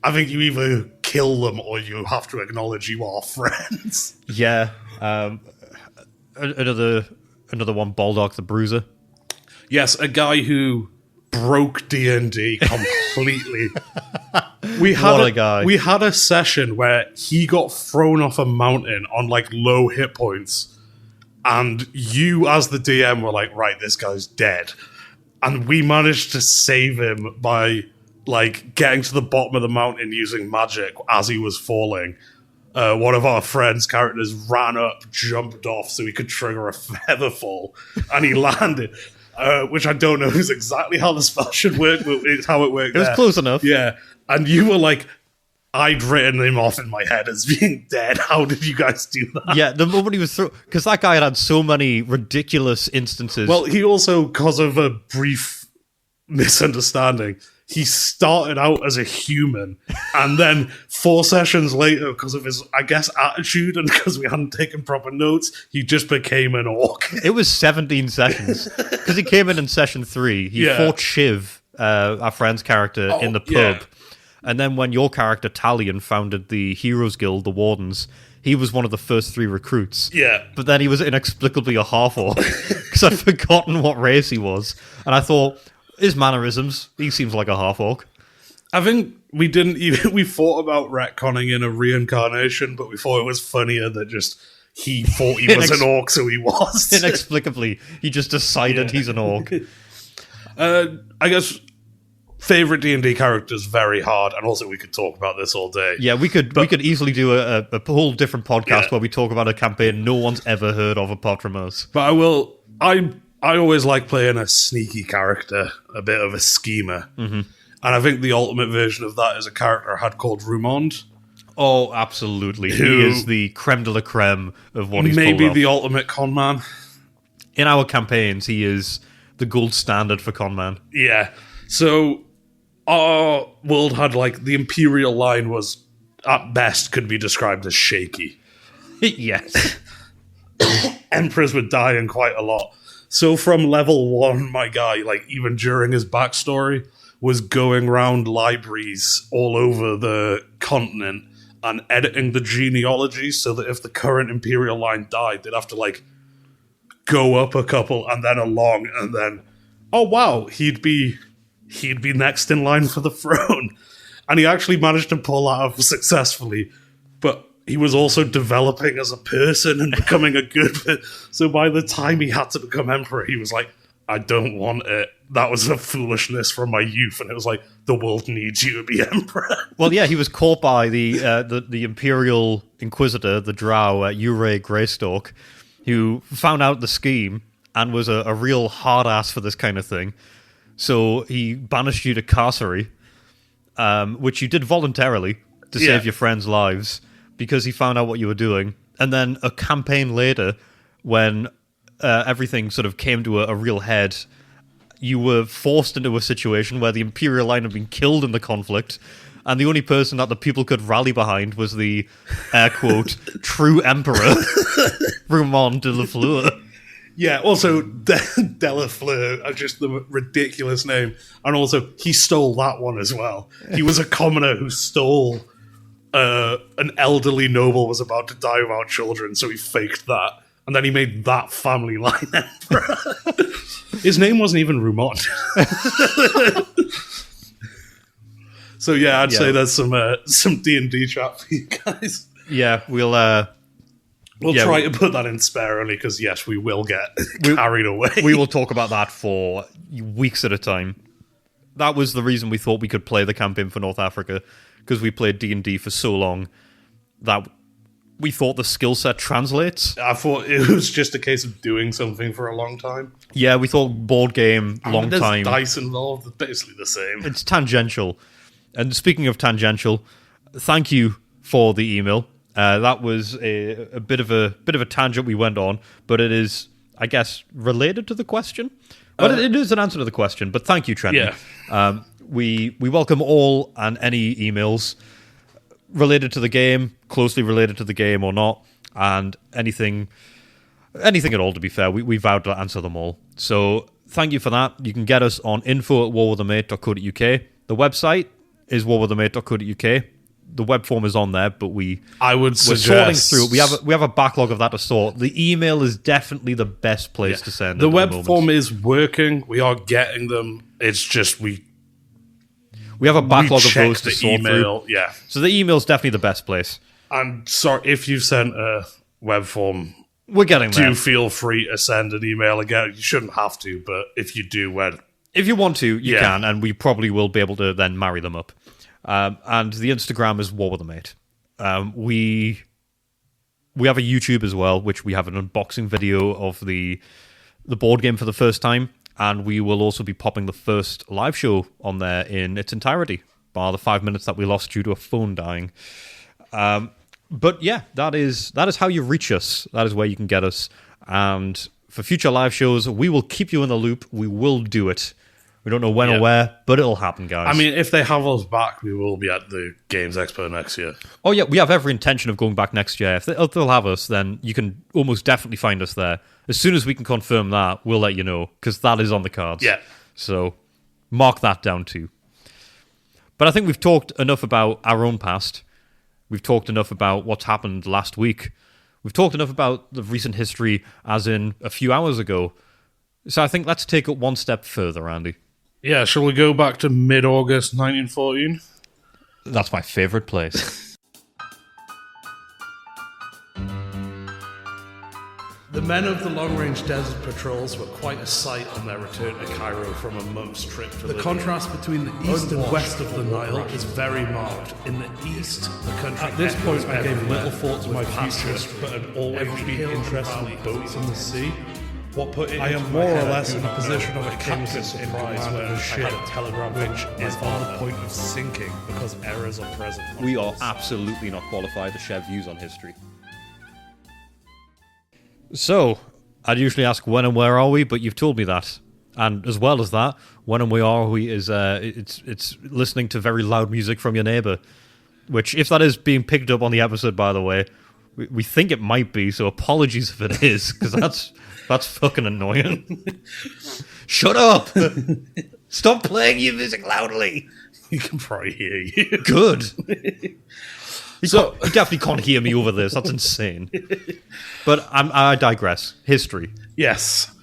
I think you either kill them or you have to acknowledge you are friends. Yeah. Another one, Baldock the Bruiser. Yes, a guy who broke D&D completely. What a guy. We had a session where he got thrown off a mountain on, like, low hit points. And you, as the DM, were like, right, this guy's dead. And we managed to save him by, like, getting to the bottom of the mountain using magic as he was falling. One of our friends' characters ran up, jumped off so he could trigger a feather fall. And he landed, which I don't know is exactly how the spell should work, but it's how it worked. It was close enough. Yeah. And you were like, I'd written him off in my head as being dead. How did you guys do that? Yeah, the moment he was through... Because that guy had so many ridiculous instances. Well, he also, because of a brief misunderstanding, he started out as a human. And then 4 sessions later, because of his, I guess, attitude and because we hadn't taken proper notes, he just became an orc. It was 17 sessions. Because he came in session 3. He fought Shiv, our friend's character, in the pub. Yeah. And then when your character, Talion, founded the Heroes Guild, the Wardens, he was one of the first 3 recruits. Yeah. But then he was inexplicably a half-orc, because I'd forgotten what race he was. And I thought, his mannerisms, he seems like a half-orc. I think we thought about retconning in a reincarnation, but we thought it was funnier that just he thought he was an orc, so he was. Inexplicably, he just decided he's an orc. I guess... Favorite D&D characters, very hard, and also we could talk about this all day. Yeah, we could easily do a whole different podcast where we talk about a campaign no one's ever heard of apart from us. But I always like playing a sneaky character, a bit of a schemer. Mm-hmm. And I think the ultimate version of that is a character I had called Rumond. Oh, absolutely. He is the creme de la creme of what he's maybe pulled off. The ultimate con man. In our campaigns, he is the gold standard for con man. Yeah. So... our world had, like, the Imperial line was, at best, could be described as shaky. Yes. Emperors were dying quite a lot. So from level 1, my guy, like, even during his backstory, was going around libraries all over the continent and editing the genealogies so that if the current Imperial line died, they'd have to, like, go up a couple and then along and then, oh, wow, he'd be next in line for the throne. And he actually managed to pull that off successfully. But he was also developing as a person and becoming a good... So by the time he had to become emperor, he was like, I don't want it. That was a foolishness from my youth, and it was like, the world needs you to be emperor. Well, yeah, he was caught by the Imperial Inquisitor, the Drow, Ure Greystoke, who found out the scheme and was a real hard ass for this kind of thing. So he banished you to Carcery, which you did voluntarily to save your friends' lives, because he found out what you were doing. And then a campaign later, when everything sort of came to a real head, you were forced into a situation where the Imperial line had been killed in the conflict, and the only person that the people could rally behind was the, air quote, true emperor, Rumon de la Fleur. Yeah, also, Delafleur, just the ridiculous name. And also, he stole that one as well. He was a commoner who stole an elderly noble was about to die without children, so he faked that. And then he made that family line emperor. His name wasn't even Rumon. So yeah, I'd say there's some D&D chat for you guys. Yeah, we'll try to put that in spare only because, yes, we will get carried away. We will talk about that for weeks at a time. That was the reason we thought we could play the campaign for North Africa, because we played D&D for so long that we thought the skill set translates. I thought it was just a case of doing something for a long time. Yeah, we thought board game, long time. There's dice involved, it's basically the same. It's tangential. And speaking of tangential, thank you for the email. That was a bit of a tangent we went on, but it is, I guess, related to the question. But it is an answer to the question. But thank you, Trenton. Yeah. We welcome all and any emails related to the game, closely related to the game or not, and anything at all, to be fair. We vowed to answer them all. So thank you for that. You can get us on info@warwiththemate.co.uk. The website is warwiththemate.co.uk. The web form is on there, but we're sorting through it. We have a backlog of that to sort. The email is definitely the best place to send. The web form is working. We are getting them. It's just we have a backlog of those to sort through. Yeah. So the email is definitely the best place. And sorry if you've sent a web form. We're getting there. Do feel free to send an email again. You shouldn't have to, but if you do, if you want to, you can, and we probably will be able to then marry them up. And the Instagram is War with the Mate. We have a YouTube as well, which we have an unboxing video of the board game for the first time, and we will also be popping the first live show on there in its entirety, bar the 5 minutes that we lost due to a phone dying. But yeah, that is how you reach us. That is where you can get us. And for future live shows, we will keep you in the loop. We will do it. We don't know when or where, but it'll happen, guys. I mean, if they have us back, we will be at the Games Expo next year. Oh, yeah, we have every intention of going back next year. If they'll have us, then you can almost definitely find us there. As soon as we can confirm that, we'll let you know, because that is on the cards. Yeah. So mark that down too. But I think we've talked enough about our own past. We've talked enough about what's happened last week. We've talked enough about the recent history, as in a few hours ago. So I think let's take it one step further, Andy. Yeah, shall we go back to mid-August 1914? That's my favourite place. The men of the long-range desert patrols were quite a sight on their return to Cairo from a month's trip to Libya. The contrast between the east and west of the Nile is very marked. In the east, the country... At this point, I gave little thought to my future, but had always been interested in boats in the sea. I am more or less in the position of a captain in command of a ship, which is on the point of sinking because errors are present. We are absolutely not qualified to share views on history. So, I'd usually ask when and where are we, but you've told me that. And as well as that, when and where are we is it's listening to very loud music from your neighbour. Which, if that is being picked up on the episode, by the way, we think it might be, so apologies if it is, because that's fucking annoying. Shut up! Stop playing your music loudly! He can probably hear you. Good. He definitely can't hear me over this. That's insane. But I digress. History. Yes.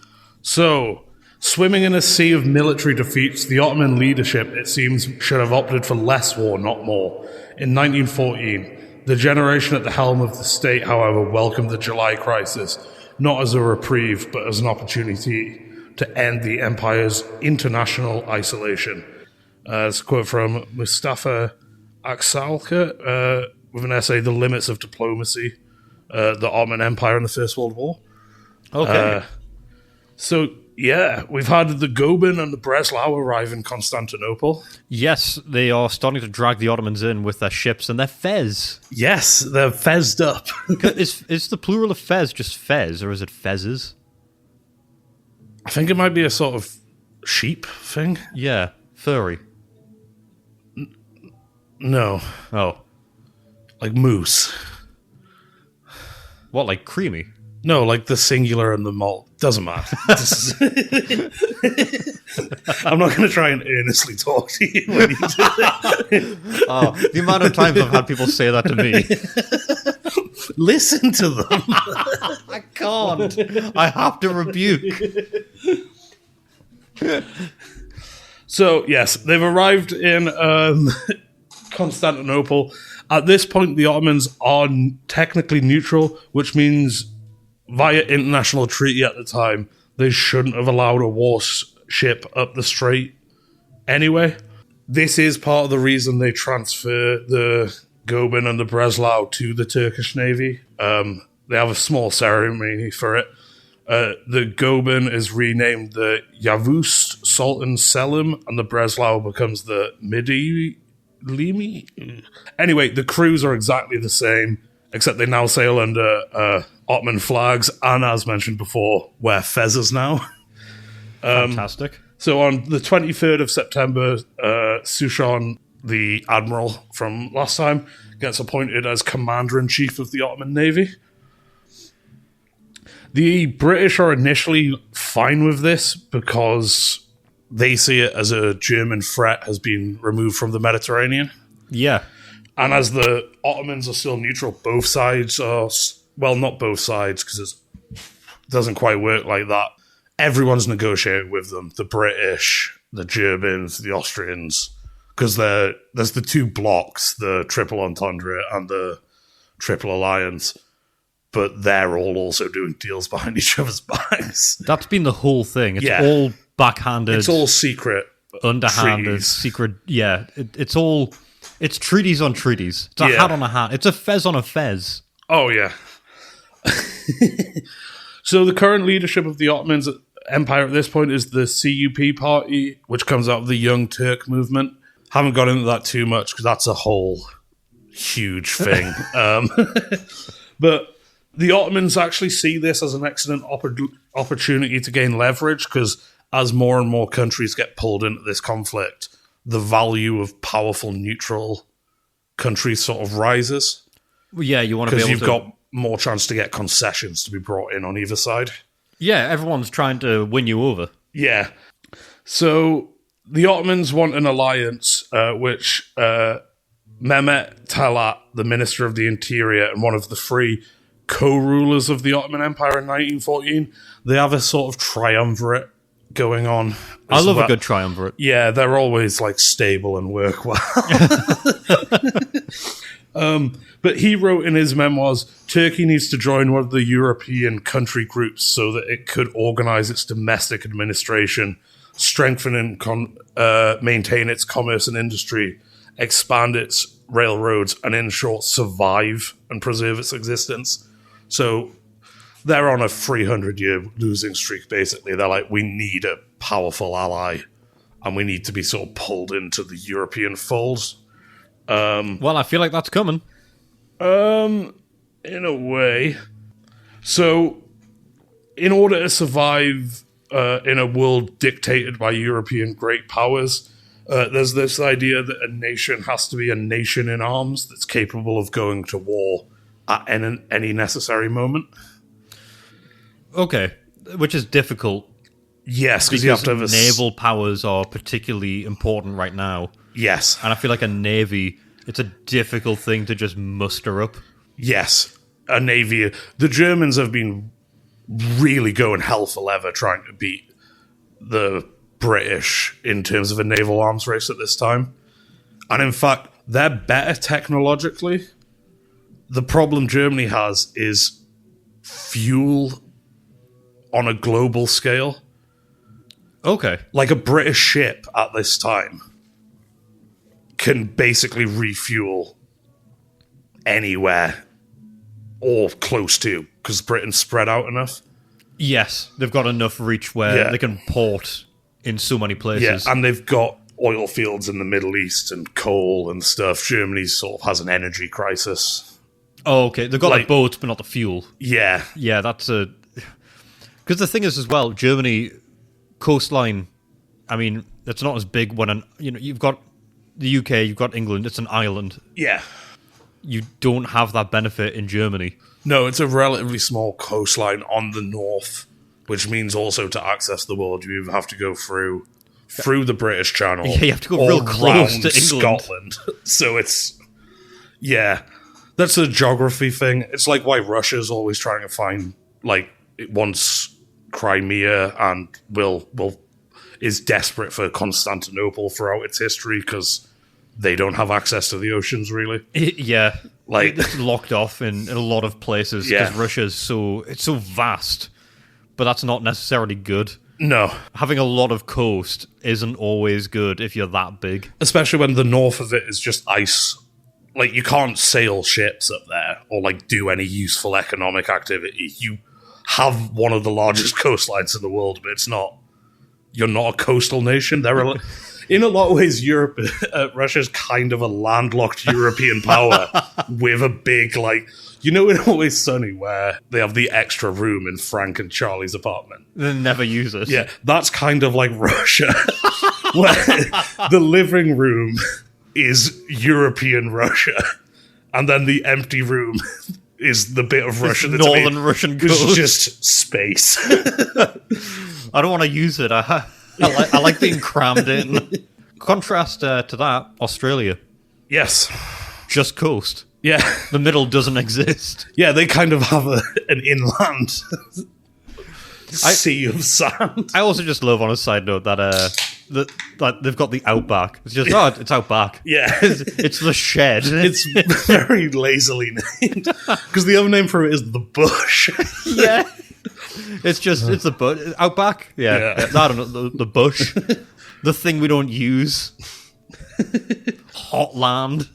So, swimming in a sea of military defeats, the Ottoman leadership, it seems, should have opted for less war, not more. In 1914, the generation at the helm of the state, however, welcomed the July crisis, not as a reprieve, but as an opportunity to end the empire's international isolation. It's a quote from Mustafa Aksalka with an essay, The Limits of Diplomacy, the Ottoman Empire in the First World War. Okay. So, yeah, we've had the Goeben and the Breslau arrive in Constantinople. Yes, they are starting to drag the Ottomans in with their ships and their fez. Yes, they're fezzed up. Is the plural of fez just fez, or is it fezzes? I think it might be a sort of sheep thing. Yeah, furry. No. Oh. Like moose. What, like creamy? No, like the singular and the malt. Doesn't matter. I'm not going to try and earnestly talk to you when you do that. Oh, the amount of times I've had people say that to me. Listen to them. I can't. I have to rebuke. So, yes, they've arrived in Constantinople. At this point, the Ottomans are technically neutral, which means via international treaty at the time, they shouldn't have allowed a warship up the strait anyway. This is part of the reason they transfer the Goeben and the Breslau to the Turkish Navy. They have a small ceremony for it. The Goeben is renamed the Yavuz Sultan Selim, and the Breslau becomes the Limi. Anyway, the crews are exactly the same, except they now sail under Ottoman flags, and as mentioned before, wear fezzes now. Fantastic. So on the 23rd of September, Sushon, the admiral from last time, gets appointed as commander-in-chief of the Ottoman Navy. The British are initially fine with this because they see it as a German threat has been removed from the Mediterranean. Yeah. And as the Ottomans are still neutral, both sides are... Well, not both sides, because it doesn't quite work like that. Everyone's negotiating with them. The British, the Germans, the Austrians. Because there's the two blocks, the Triple Entente and the Triple Alliance. But they're all also doing deals behind each other's backs. That's been the whole thing. It's all backhanded. It's all secret. Underhanded, treaties. secret. Yeah, it's all... It's treaties on treaties. It's a hat on a hat. It's a fez on a fez. Oh, yeah. So the current leadership of the Ottoman Empire at this point is the CUP party, which comes out of the Young Turk movement. Haven't got into that too much because that's a whole huge thing. But the Ottomans actually see this as an excellent opportunity to gain leverage because as more and more countries get pulled into this conflict, the value of powerful neutral countries sort of rises. Yeah, you want to be able to... Because you've got more chance to get concessions to be brought in on either side. Yeah, everyone's trying to win you over. Yeah. So the Ottomans want an alliance, which Mehmet Talat, the Minister of the Interior and one of the three co-rulers of the Ottoman Empire in 1914, they have a sort of triumvirate going on. I love a good triumvirate. Yeah, they're always like stable and work well. But he wrote in his memoirs, Turkey needs to join one of the European country groups so that it could organize its domestic administration, strengthen and maintain its commerce and industry, expand its railroads, and in short, survive and preserve its existence. So they're on a 300-year losing streak, basically. They're like, we need a powerful ally, and we need to be sort of pulled into the European fold. Well, I feel like that's coming. In a way. So, in order to survive in a world dictated by European great powers, there's this idea that a nation has to be a nation in arms that's capable of going to war at any necessary moment. Okay, which is difficult. Yes, because you have to have naval powers are particularly important right now. Yes. And I feel like a navy, it's a difficult thing to just muster up. Yes, a navy. The Germans have been really going hell for leather trying to beat the British in terms of a naval arms race at this time. And in fact, they're better technologically. The problem Germany has is fuel on a global scale. Okay. Like a British ship at this time can basically refuel anywhere or close to, because Britain's spread out enough. Yes, they've got enough reach where they can port in so many places. Yeah, and they've got oil fields in the Middle East and coal and stuff. Germany sort of has an energy crisis. Oh, okay. They've got like boats, but not the fuel. Yeah. Yeah, that's a... Because the thing is as well, Germany coastline, I mean, it's not as big when you've got the UK, you've got England, it's an island. Yeah. You don't have that benefit in Germany. No, it's a relatively small coastline on the north, which means also to access the world, you either have to go through the British Channel. Yeah, you have to go real close to England. Scotland. So it's... Yeah. That's a geography thing. It's like why Russia's always trying to find, like, it wants Crimea and is desperate for Constantinople throughout its history because they don't have access to the oceans, really. Yeah. Like, it's locked off in a lot of places because Russia's so vast, but that's not necessarily good. No. Having a lot of coast isn't always good if you're that big. Especially when the north of it is just ice. Like, you can't sail ships up there or, like, do any useful economic activity. You have one of the largest coastlines in the world, but you're not a coastal nation. In a lot of ways, Russia's kind of a landlocked European power with a big, like, in Always Sunny, where they have the extra room in Frank and Charlie's apartment. They never use it. Yeah, that's kind of like Russia, where the living room is European Russia, and then the empty room is the bit of Russia that's northern Russian coast. It's just space. I don't want to use it. I like being crammed in. Contrast to that, Australia. Yes. Just coast. Yeah. The middle doesn't exist. Yeah, they kind of have an inland sea of sand. I also just love, on a side note, that they've got the outback. It's just, it's outback. Yeah. It's the shed. It's very lazily named. Because the other name for it is the bush. Yeah. It's the bush. Outback? Yeah. I don't know, the bush. The thing we don't use. Hot land.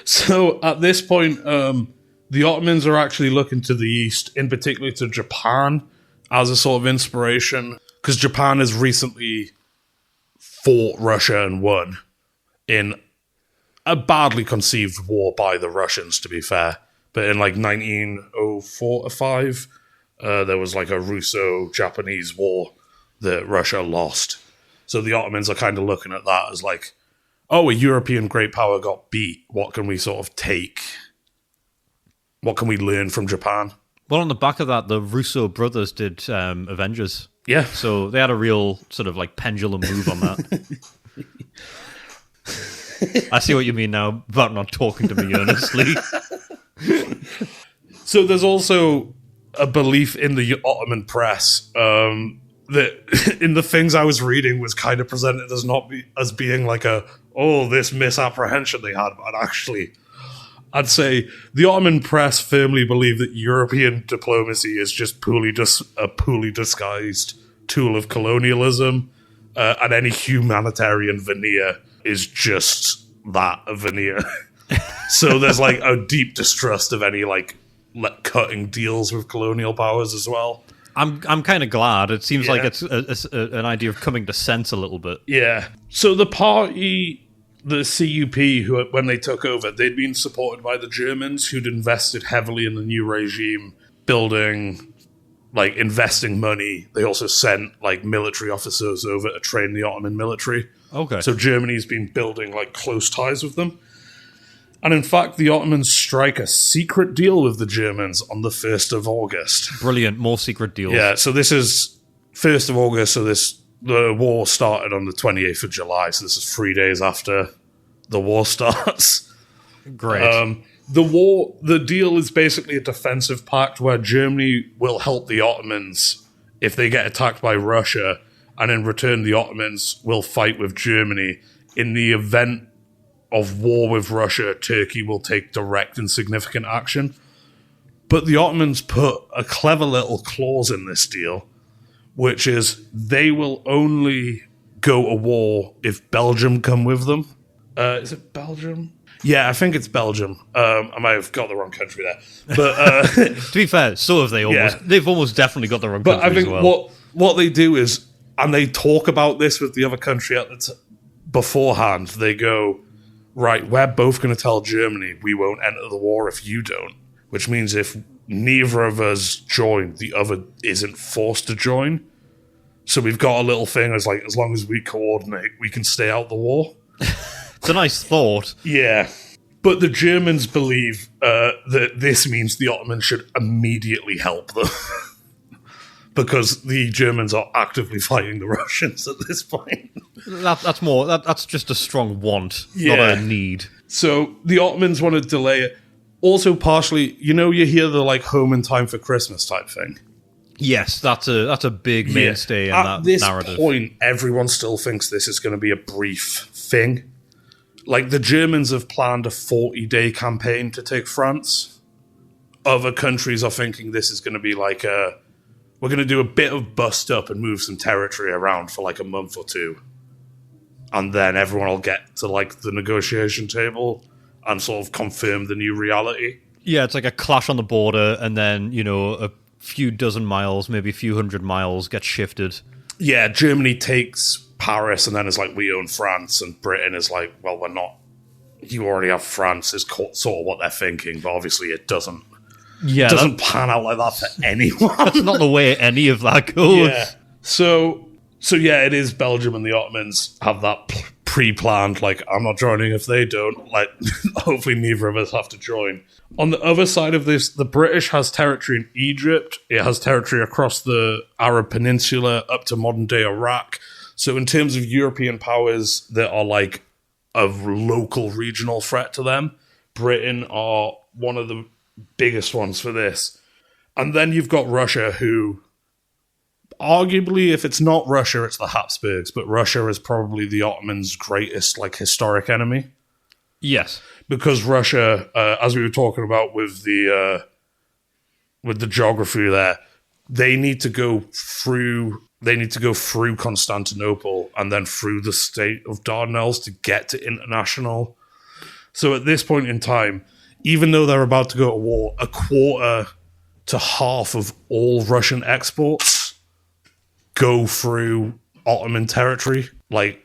So, at this point, the Ottomans are actually looking to the east, in particular to Japan, as a sort of inspiration. Because Japan has recently fought Russia and won in a badly conceived war by the Russians, to be fair. But in like 1904 or 5, there was like a Russo-Japanese war that Russia lost. So the Ottomans are kind of looking at that as like, oh, a European great power got beat. What can we sort of take? What can we learn from Japan? Well, on the back of that, the Russo brothers did Avengers. Yeah. So they had a real sort of like pendulum move on that. I see what you mean now about not talking to me earnestly. So there's also a belief in the Ottoman press that in the things I was reading was kind of presented as being like this misapprehension they had. But actually, I'd say the Ottoman press firmly believe that European diplomacy is just a poorly disguised tool of colonialism, and any humanitarian veneer is just that, a veneer. So there's like a deep distrust of any like cutting deals with colonial powers as well. I'm kind of glad. It seems like it's an idea of coming to sense a little bit. Yeah. So the party, the CUP, who when they took over, they'd been supported by the Germans, who'd invested heavily in the new regime, investing money. They also sent like military officers over to train the Ottoman military. Okay. So Germany's been building like close ties with them. And in fact, the Ottomans strike a secret deal with the Germans on the 1st of August. Brilliant. More secret deals. Yeah, so this is 1st of August, so the war started on the 28th of July, so this is 3 days after the war starts. Great. The deal is basically a defensive pact where Germany will help the Ottomans if they get attacked by Russia, and in return the Ottomans will fight with Germany. In the event of war with Russia, Turkey will take direct and significant action. But the Ottomans put a clever little clause in this deal which is they will only go to war if Belgium come with them. Is it Belgium? Yeah, I think it's Belgium. I might have got the wrong country there. But to be fair, so have they almost. Yeah. They've almost definitely got the wrong country as well. But I think what they do is, and they talk about this with the other country beforehand, they go, right, we're both going to tell Germany we won't enter the war if you don't. Which means if neither of us join, the other isn't forced to join. So we've got a little thing as like, as long as we coordinate, we can stay out the war. It's a nice thought. Yeah. But the Germans believe that this means the Ottomans should immediately help them. Because the Germans are actively fighting the Russians at this point. That's just a strong want, not a need. So the Ottomans want to delay it. Also, partially, you hear the like home in time for Christmas type thing. Yes, that's a big mainstay in that narrative. At this point, everyone still thinks this is going to be a brief thing. Like, the Germans have planned a 40-day campaign to take France. Other countries are thinking this is going to be like we're going to do a bit of bust up and move some territory around for like a month or two. And then everyone will get to like the negotiation table and sort of confirm the new reality. Yeah, it's like a clash on the border, and then, a few dozen miles, maybe a few hundred miles get shifted. Yeah, Germany takes Paris, and then it's like, we own France, and Britain is like, well, we're not. You already have France, is sort of what they're thinking, but obviously it doesn't. Yeah, it doesn't pan out like that for anyone. That's not the way any of that goes. Yeah. So yeah, it is Belgium and the Ottomans have that pre-planned, like, I'm not joining if they don't. Like, hopefully neither of us have to join. On the other side of this, the British has territory in Egypt. It has territory across the Arab Peninsula up to modern-day Iraq. So in terms of European powers that are like a local regional threat to them, Britain are one of the biggest ones for this. And then you've got Russia, who arguably, if it's not Russia, it's the Habsburgs, but Russia is probably the Ottomans' greatest like historic enemy. Yes. Because Russia, as we were talking about with the geography there, they need to go through Constantinople and then through the state of Dardanelles to get to international. So at this point in time, even though they're about to go to war, a quarter to half of all Russian exports go through Ottoman territory, like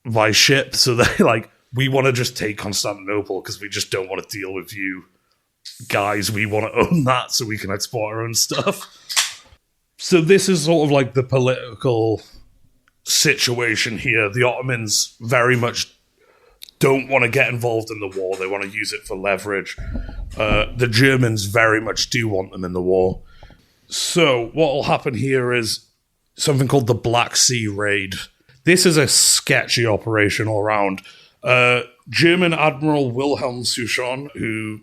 by ship. So they're like, we want to just take Constantinople because we just don't want to deal with you guys. We want to own that so we can export our own stuff. So this is sort of like the political situation here. The Ottomans very much don't want to get involved in the war. They want to use it for leverage. The Germans very much do want them in the war. So what will happen here is something called the Black Sea Raid. This is a sketchy operation all around. German Admiral Wilhelm Souchon, who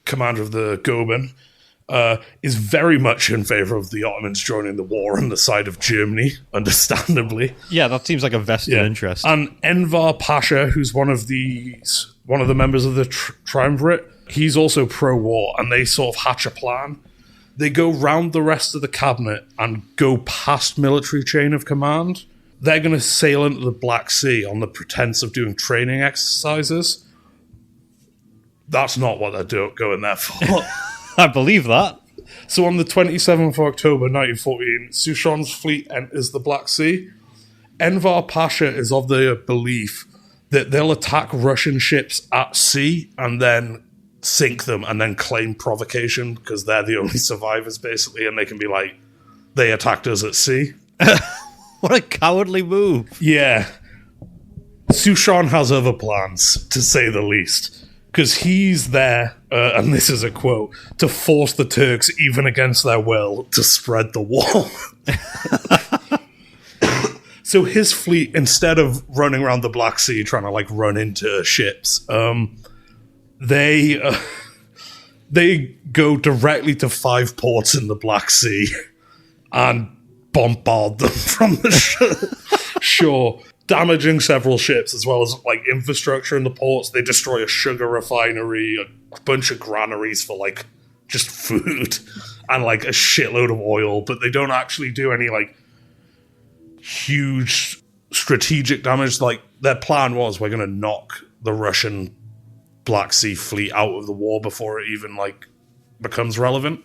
commander of the Goeben, is very much in favor of the Ottomans joining the war on the side of Germany, understandably. Yeah, that seems like a vested interest. And Enver Pasha, who's one of the members of the Triumvirate, he's also pro-war, and they sort of hatch a plan. They go round the rest of the cabinet and go past military chain of command. They're going to sail into the Black Sea on the pretense of doing training exercises. That's not what they're going there for. I believe that. So on the 27th of October 1914, Souchon's fleet enters the Black Sea. Enver Pasha is of the belief that they'll attack Russian ships at sea and then sink them and then claim provocation because they're the only survivors, basically, and they can be like, they attacked us at sea. What a cowardly move. Yeah. Souchon has other plans, to say the least, because he's there, and this is a quote, to force the Turks, even against their will, to spread the war. So his fleet, instead of running around the Black Sea trying to like run into ships, they go directly to 5 ports in the Black Sea and bombard them from the shore, damaging several ships as well as like infrastructure in the ports. They destroy a sugar refinery, a bunch of granaries for like just food, and like a shitload of oil, but they don't actually do any like huge strategic damage. Like, their plan was, we're going to knock the Russian Black Sea fleet out of the war before it even, like, becomes relevant.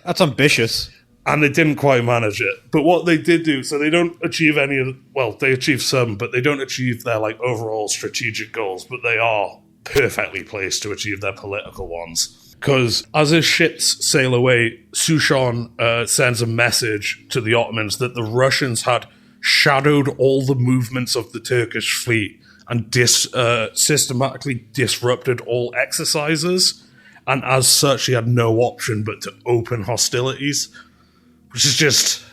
That's ambitious. And they didn't quite manage it. But what they did do, so they don't achieve any of, well, they achieve some, but they don't achieve their, like, overall strategic goals, but they are perfectly placed to achieve their political ones. Because as his ships sail away, Sushon sends a message to the Ottomans that the Russians had shadowed all the movements of the Turkish fleet and systematically disrupted all exercises. And as such, he had no option but to open hostilities. Which is just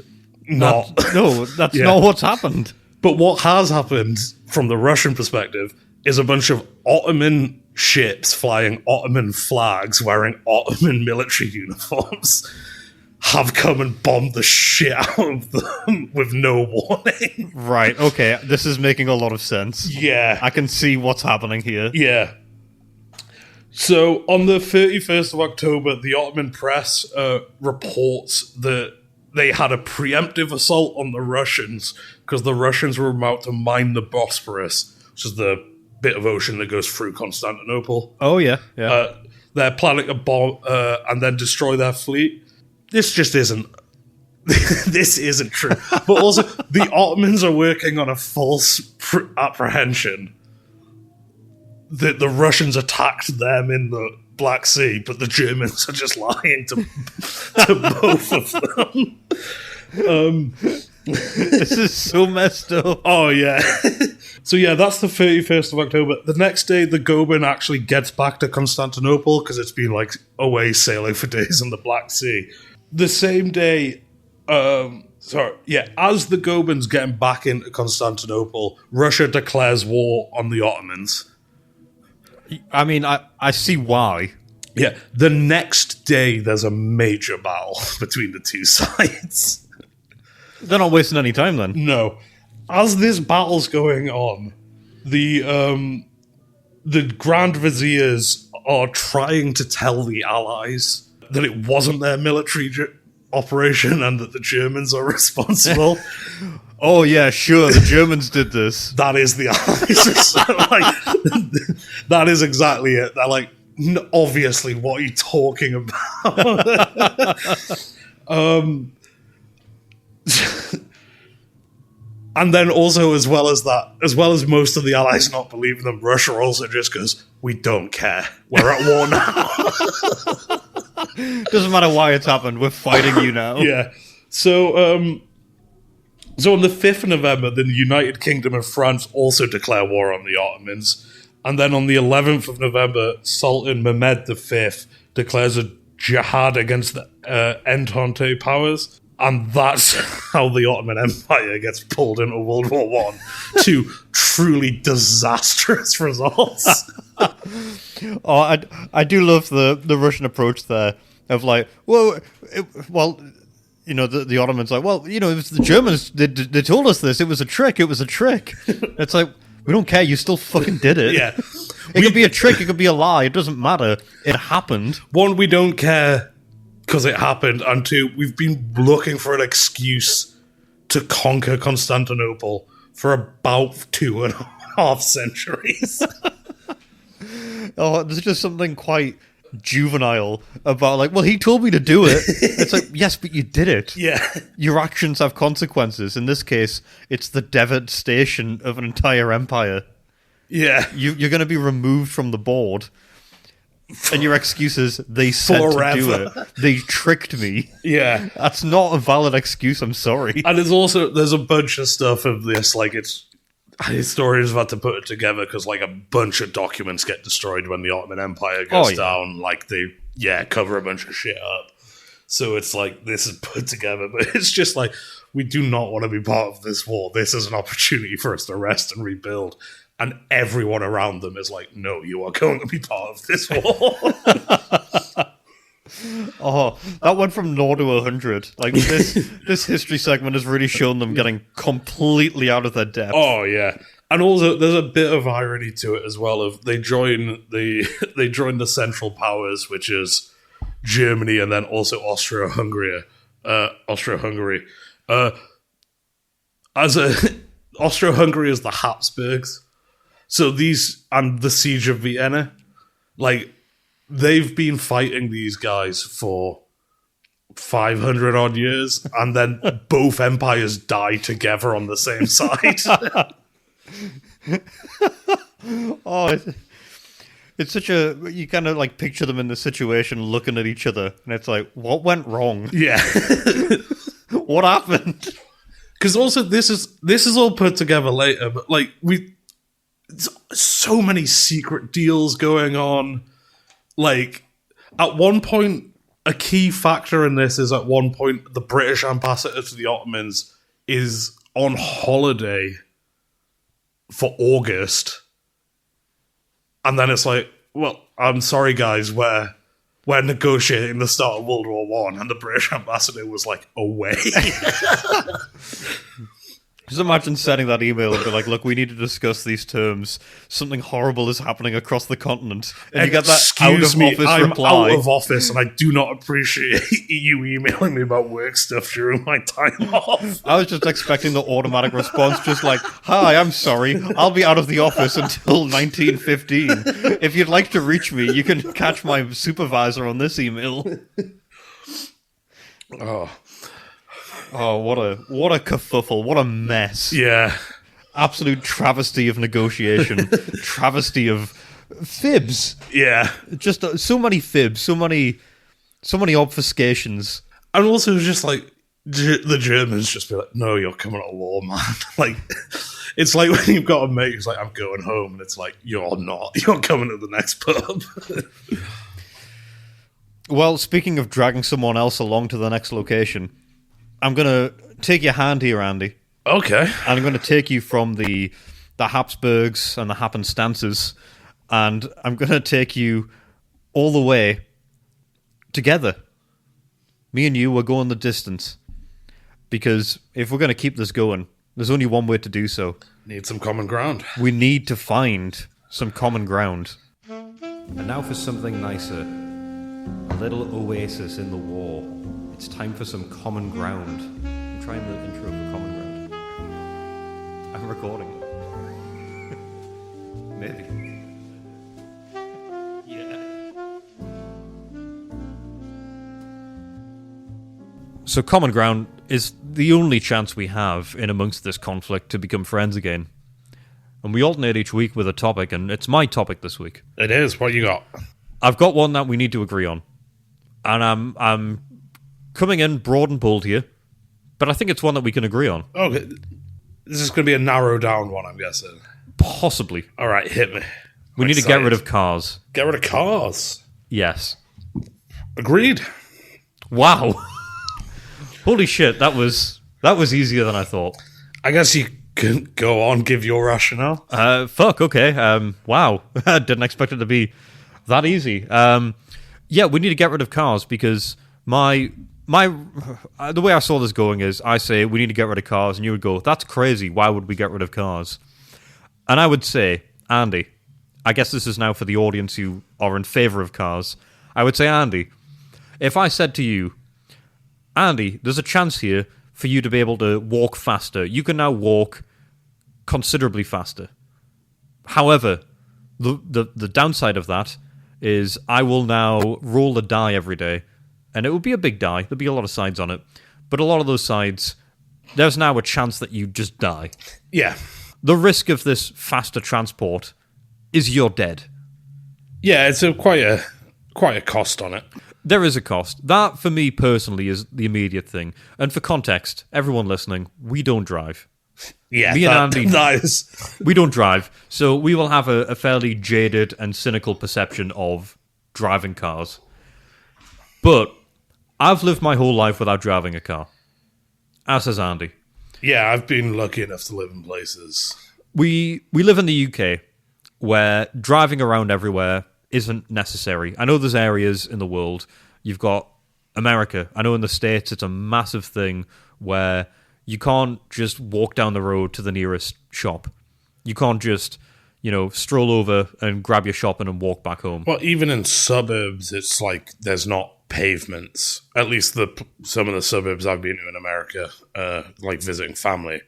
not... That's not what's happened. But what has happened, from the Russian perspective, is a bunch of Ottoman ships flying Ottoman flags, wearing Ottoman military uniforms, have come and bombed the shit out of them with no warning. Right, okay. This is making a lot of sense. Yeah. I can see what's happening here. Yeah. So, on the 31st of October, the Ottoman press reports that they had a preemptive assault on the Russians because the Russians were about to mine the Bosporus, which is the bit of ocean that goes through Constantinople. Oh, yeah. They're planning to bomb and then destroy their fleet. This just isn't... this isn't true. But also, the Ottomans are working on a false apprehension that the Russians attacked them in the Black Sea, but the Germans are just lying to both of them. This is so messed up. Oh, yeah. So, yeah, that's the 31st of October. The next day, the Goeben actually gets back to Constantinople because it's been, like, away sailing for days in the Black Sea. The same day, as the Goeben's getting back into Constantinople, Russia declares war on the Ottomans. I mean, I see why. Yeah, the next day there's a major battle between the two sides. They're not wasting any time then. No. As this battle's going on, the Grand Viziers are trying to tell the Allies that it wasn't their military operation and that the Germans are responsible. Oh, yeah, sure, the Germans did this. That is the Allies. So, that is exactly it. They're like, obviously, what are you talking about? And then also, as well as most of the Allies not believing them, Russia also just goes, we don't care. We're at war now. Doesn't matter why it's happened. We're fighting you now. Yeah. So on the 5th of November, the United Kingdom and France also declare war on the Ottomans. And then on the 11th of November, Sultan Mehmed V declares a jihad against the Entente powers. And that's how the Ottoman Empire gets pulled into World War I. Two truly disastrous results. Oh, I do love the Russian approach there of like, the Ottomans like, well, it was the Germans. They told us this. It was a trick. It's like, we don't care. You still fucking did it. Yeah, it could be a trick. It could be a lie. It doesn't matter. It happened. One, we don't care because it happened, and two, we've been looking for an excuse to conquer Constantinople for about 2.5 centuries. Oh, there's just something quite juvenile about like, well, he told me to do it. It's like, yes, but you did it. Yeah. Your actions have consequences. In this case, it's the devastation of an entire empire. Yeah. You're going to be removed from the board. And your excuse is, they said to do it. They tricked me. Yeah. That's not a valid excuse, I'm sorry. And there's a bunch of stuff of this, like, it's historians have had to put it together because, like, a bunch of documents get destroyed when the Ottoman Empire goes down. Like, they, cover a bunch of shit up. So it's like, this is put together, but it's just like, we do not want to be part of this war. This is an opportunity for us to rest and rebuild. And everyone around them is like, no, you are going to be part of this war. Oh, that went from 0 to 100. Like, this history segment has really shown them getting completely out of their depth. Oh, yeah. And also, there's a bit of irony to it as well. Of they join the Central Powers, which is Germany and then also Austria-Hungary. Austro-Hungary is the Habsburgs. So these, and the Siege of Vienna, like, they've been fighting these guys for 500 odd years, and then both empires die together on the same side. It's such a, you kind of like picture them in the situation looking at each other, and it's like, what went wrong? Yeah. What happened? Because also this is all put together later, but like so many secret deals going on. Like at one point, a key factor in this is at one point the British ambassador to the Ottomans is on holiday for August, and then it's like, well, I'm sorry guys, we're negotiating the start of World War One, and the British ambassador was like away. Just imagine sending that email and be like, look, we need to discuss these terms. Something horrible is happening across the continent. And you get that out-of-office reply. I'm out of office and I do not appreciate you emailing me about work stuff during my time off. I was just expecting the automatic response, just like, hi, I'm sorry, I'll be out of the office until 1915. If you'd like to reach me, you can catch my supervisor on this email. Oh, what a kerfuffle. What a mess. Yeah. Absolute travesty of negotiation. Travesty of fibs. Yeah. Just so many fibs, so many obfuscations. And also just like, the Germans just be like, no, you're coming to war, man. Like, it's like when you've got a mate who's like, I'm going home, and it's like, you're not. You're coming to the next pub. Well, speaking of dragging someone else along to the next location, I'm going to take your hand here, Andy. Okay. And I'm going to take you from the Habsburgs and the happenstances, and I'm going to take you all the way together. Me and you, we're going the distance. Because if we're going to keep this going, there's only one way to do so. Need some common ground. We need to find some common ground. And now for something nicer. A little oasis in the war. It's time for some common ground. I'm trying the intro for common ground. I'm recording it. Maybe. Yeah. So common ground is the only chance we have in amongst this conflict to become friends again. And we alternate each week with a topic, and it's my topic this week. It is. What you got? I've got one that we need to agree on. And I'm coming in broad and bold here, but I think it's one that we can agree on. Okay. This is going to be a narrow down one, I'm guessing. Possibly. All right, hit me. We need to get rid of cars. Get rid of cars? Yes. Agreed. Wow. Holy shit, that was easier than I thought. I guess you can go on, give your rationale. Fuck, okay. Wow. I didn't expect it to be that easy. Yeah, we need to get rid of cars because the way I saw this going is I say we need to get rid of cars, and you would go, that's crazy, why would we get rid of cars? And I would say, Andy, I guess this is now for the audience who are in favour of cars, I would say, Andy, if I said to you, Andy, there's a chance here for you to be able to walk faster. You can now walk considerably faster. However, the downside of that is I will now roll the die every day. And it will be a big die. There'll be a lot of sides on it. But a lot of those sides, there's now a chance that you just die. Yeah. The risk of this faster transport is you're dead. Yeah, it's quite a cost on it. There is a cost. That, for me personally, is the immediate thing. And for context, everyone listening, we don't drive. Yeah, me and Andy, nice. We don't drive. So we will have a fairly jaded and cynical perception of driving cars. But I've lived my whole life without driving a car. As has Andy. Yeah, I've been lucky enough to live in places. We live in the UK where driving around everywhere isn't necessary. I know there's areas in the world. You've got America. I know in the States it's a massive thing where you can't just walk down the road to the nearest shop. You can't just, stroll over and grab your shopping and walk back home. Well, even in suburbs, it's like there's not pavements. At least some of the suburbs I've been to in America, like visiting family,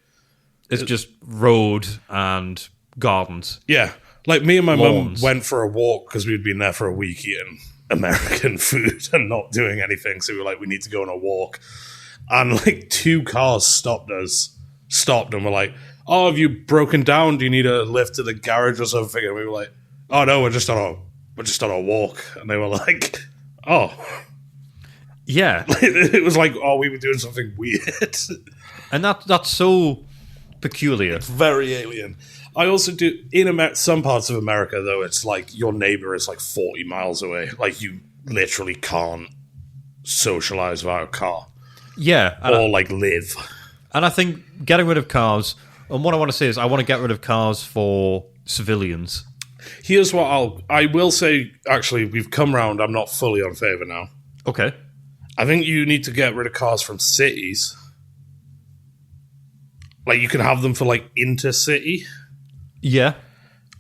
It's just road and gardens. Yeah. Like, me and my mum Lawns. went for a walk because we'd been there for a week eating American food and not doing anything. So we were like, we need to go on a walk. And, like, 2 cars stopped and were like, oh, have you broken down? Do you need a lift to the garage or something? And we were like, oh, no, we're just on a walk. And they were like, oh. Yeah. It was like, oh, we were doing something weird. And that's so peculiar. Very alien. I also do, in some parts of America, though, it's like your neighbor is like 40 miles away. Like, you literally can't socialize via a car. Yeah. Or, like, live. And I think getting rid of cars, and what I want to say is I want to get rid of cars for civilians. Here's what I will say, actually, we've come round, I'm not fully on favour now. Okay. I think you need to get rid of cars from cities. Like, you can have them for, like, intercity. Yeah.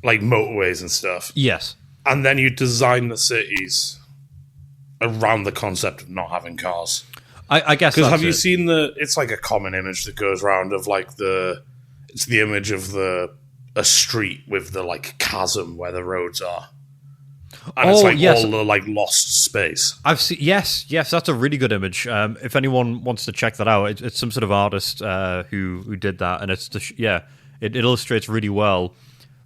Like, motorways and stuff. Yes. And then you design the cities around the concept of not having cars. I guess because that's have you it. seen it's like a common image that goes around of like it's the image of a street with the like chasm where the roads are, and it's like yes. all the like lost space. I've seen. Yes, that's a really good image. If anyone wants to check that out, it's some sort of artist who did that, and it's it illustrates really well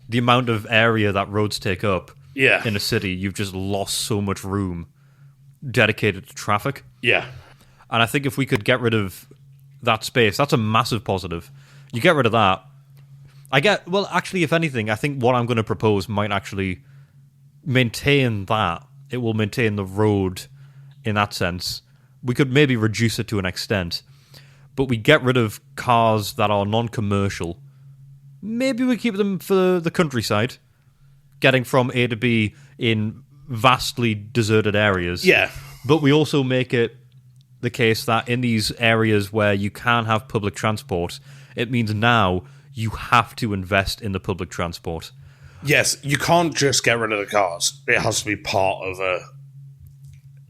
the amount of area that roads take up. Yeah, in a city, you've just lost so much room dedicated to traffic. Yeah. And I think if we could get rid of that space, that's a massive positive. You get rid of that. Actually, if anything, I think what I'm going to propose might actually maintain that. It will maintain the road in that sense. We could maybe reduce it to an extent. But we get rid of cars that are non-commercial. Maybe we keep them for the countryside. Getting from A to B in vastly deserted areas. Yeah. But we also make it the case that in these areas where you can have public transport, it means now you have to invest in the public transport. Yes, you can't just get rid of the cars. It has to be part of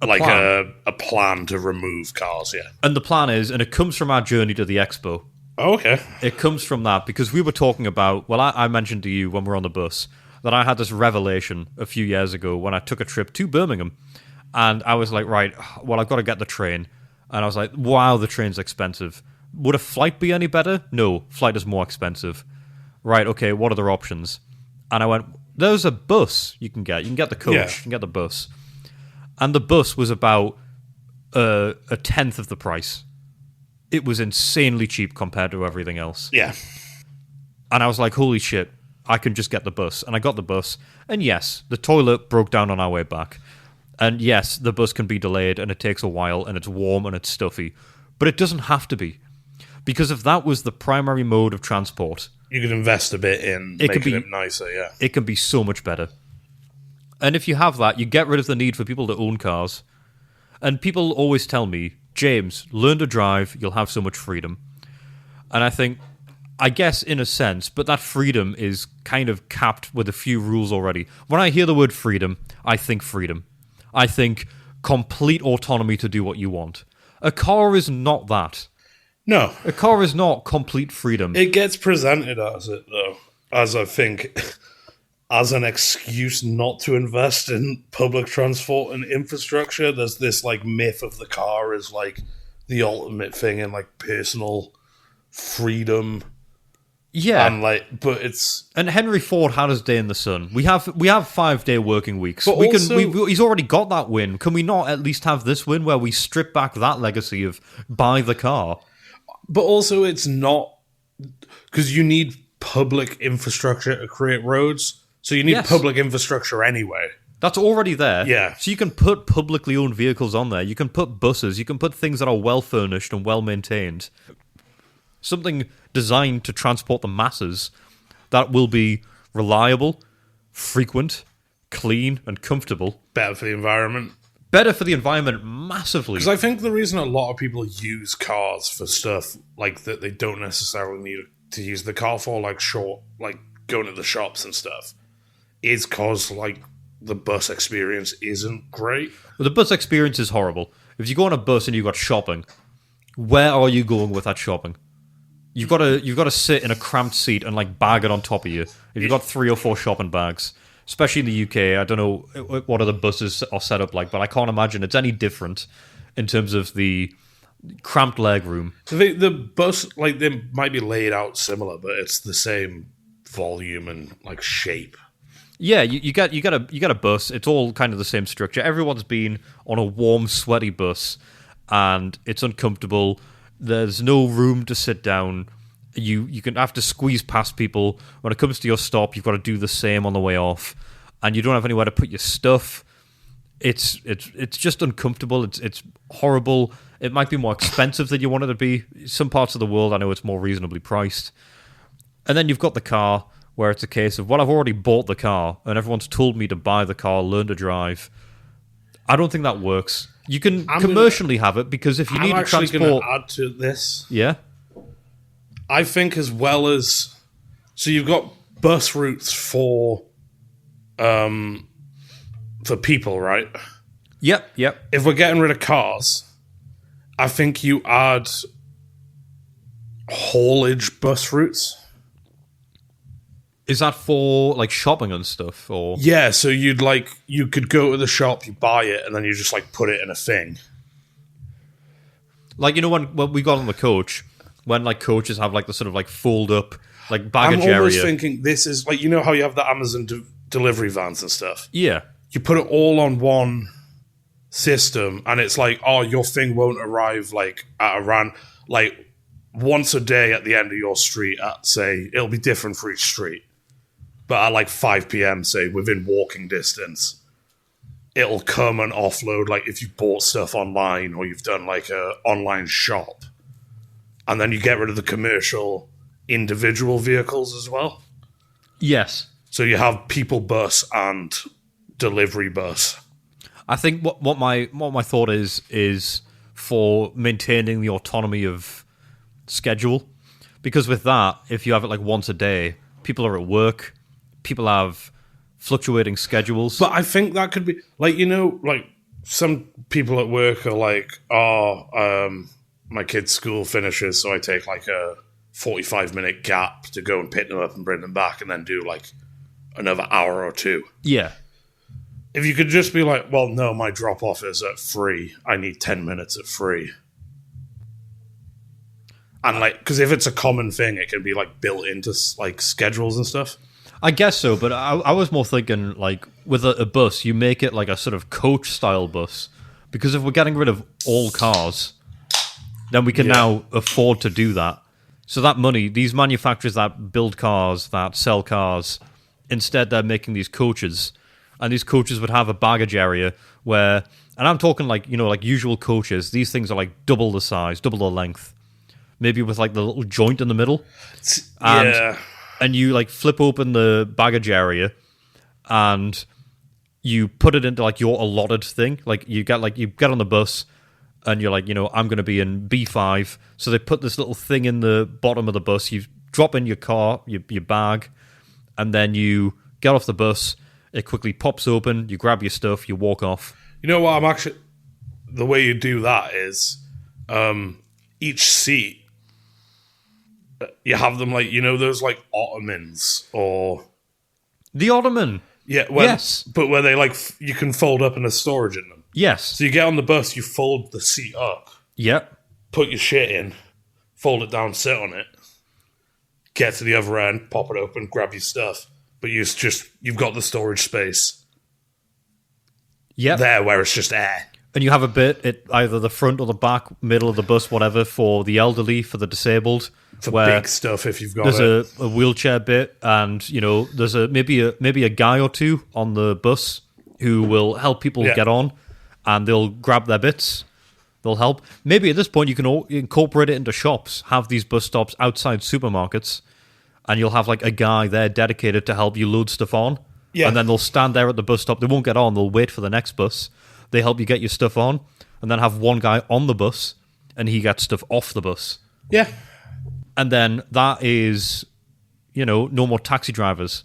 a plan to remove cars, yeah. And the plan is, and it comes from our journey to the expo. Oh, okay. It comes from that because we were talking about, I mentioned to you when we were on the bus that I had this revelation a few years ago when I took a trip to Birmingham. And I was like, right, well, I've got to get the train. And I was like, wow, the train's expensive. Would a flight be any better? No, flight is more expensive. Right, okay, what are their options? And I went, there's a bus you can get. You can get the coach, you can get the bus. And the bus was about a tenth of the price. It was insanely cheap compared to everything else. Yeah. And I was like, holy shit, I can just get the bus. And I got the bus. And yes, the toilet broke down on our way back. And yes, the bus can be delayed and it takes a while and it's warm and it's stuffy. But it doesn't have to be. Because if that was the primary mode of transport... You could invest a bit in making it nicer, yeah. It can be so much better. And if you have that, you get rid of the need for people to own cars. And people always tell me, James, learn to drive, you'll have so much freedom. And I think, I guess in a sense, but that freedom is kind of capped with a few rules already. When I hear the word freedom, I think freedom. I think complete autonomy to do what you want. A car is not that. No. A car is not complete freedom. It gets presented as it, though. As I think, as an excuse not to invest in public transport and infrastructure. There's this, like, myth of the car as, like, the ultimate thing in, like, personal freedom. Yeah. And, like, but it's... And Henry Ford had his day in the sun. We have 5-day working weeks. But he's already got that win. Can we not at least have this win where we strip back that legacy of buy the car? But also it's not... Because you need public infrastructure to create roads. So you need public infrastructure anyway. That's already there. Yeah. So you can put publicly owned vehicles on there. You can put buses. You can put things that are well furnished and well maintained. Something designed to transport the masses that will be reliable, frequent, clean, and comfortable. Better for the environment. Better for the environment massively. Because I think the reason a lot of people use cars for stuff like that they don't necessarily need to use the car for, like going to the shops and stuff, is because like the bus experience isn't great. Well, the bus experience is horrible. If you go on a bus and you've got shopping, where are you going with that shopping? you've got to sit in a cramped seat and like bag it on top of you. If you've got 3 or 4 shopping bags, especially in the UK, I don't know what other buses are set up like, but I can't imagine it's any different in terms of the cramped leg room. The bus, like, they might be laid out similar, but it's the same volume and like shape. Yeah, you get a bus. It's all kind of the same structure. Everyone's been on a warm, sweaty bus, and it's uncomfortable. There's no room to sit down. You can have to squeeze past people. When it comes to your stop, you've got to do the same on the way off, and you don't have anywhere to put your stuff. It's just uncomfortable. It's horrible. It might be more expensive than you want it to be. Some parts of the world, I know it's more reasonably priced. And then you've got the car, where it's a case of, well, I've already bought the car, and everyone's told me to buy the car, learn to drive. I don't think that works. You can commercially have it, because if you need to transport... I'm actually going to add to this. Yeah? I think as well as... So you've got bus routes for people, right? Yep. If we're getting rid of cars, I think you add haulage bus routes. Is that for like shopping and stuff, or? Yeah, so you could go to the shop, you buy it, and then you just like put it in a thing. Like, you know, when we got on the coach, when like coaches have like the sort of like fold up like baggage area. I'm almost thinking this is like, you know how you have the Amazon delivery vans and stuff. Yeah, you put it all on one system, and it's like, oh, your thing won't arrive like at like once a day at the end of your street. At say it'll be different for each street. But at like 5 p.m., say, within walking distance, it'll come and offload, like, if you bought stuff online or you've done, like, a online shop. And then you get rid of the commercial individual vehicles as well. Yes. So you have people bus and delivery bus. I think what my thought is for maintaining the autonomy of schedule. Because with that, if you have it, like, once a day, people are at work... People have fluctuating schedules. But I think that could be... Like, you know, like, some people at work are like, my kid's school finishes, so I take, like, a 45-minute gap to go and pick them up and bring them back and then do, like, another hour or 2. Yeah. If you could just be like, well, no, my drop-off is at 3. I need 10 minutes at 3. And, like, because if it's a common thing, it can be, like, built into, like, schedules and stuff. I guess so, but I was more thinking, like, with a bus, you make it like a sort of coach-style bus. Because if we're getting rid of all cars, then we can now afford to do that. So that money, these manufacturers that build cars, that sell cars, instead they're making these coaches. And these coaches would have a baggage area where... And I'm talking, like, you know, like usual coaches. These things are, like, double the size, double the length. Maybe with, like, the little joint in the middle. And you, like, flip open the baggage area and you put it into, like, your allotted thing. Like, you get on the bus and you're like, you know, I'm going to be in B5. So they put this little thing in the bottom of the bus. You drop in your car, your bag, and then you get off the bus. It quickly pops open. You grab your stuff. You walk off. You know what? The way you do that is each seat, you have them like, you know, those like Ottomans or... The Ottoman. Yeah, yes. But where they like, you can fold up and there's storage in them. Yes. So you get on the bus, you fold the seat up. Yep. Put your shit in, fold it down, sit on it, get to the other end, pop it open, grab your stuff. But you've got the storage space. Yep. There where it's just air. And you have a bit at either the front or the back, middle of the bus, whatever, for the elderly, for the disabled. For big stuff, if you've got there's a wheelchair bit, and you know there's maybe a guy or two on the bus who will help people get on, and they'll grab their bits. They'll help. Maybe at this point you can incorporate it into shops. Have these bus stops outside supermarkets, and you'll have like a guy there dedicated to help you load stuff on. Yeah. And then they'll stand there at the bus stop. They won't get on. They'll wait for the next bus. They help you get your stuff on, and then have one guy on the bus, and he gets stuff off the bus. Yeah. And then that is, you know, no more taxi drivers,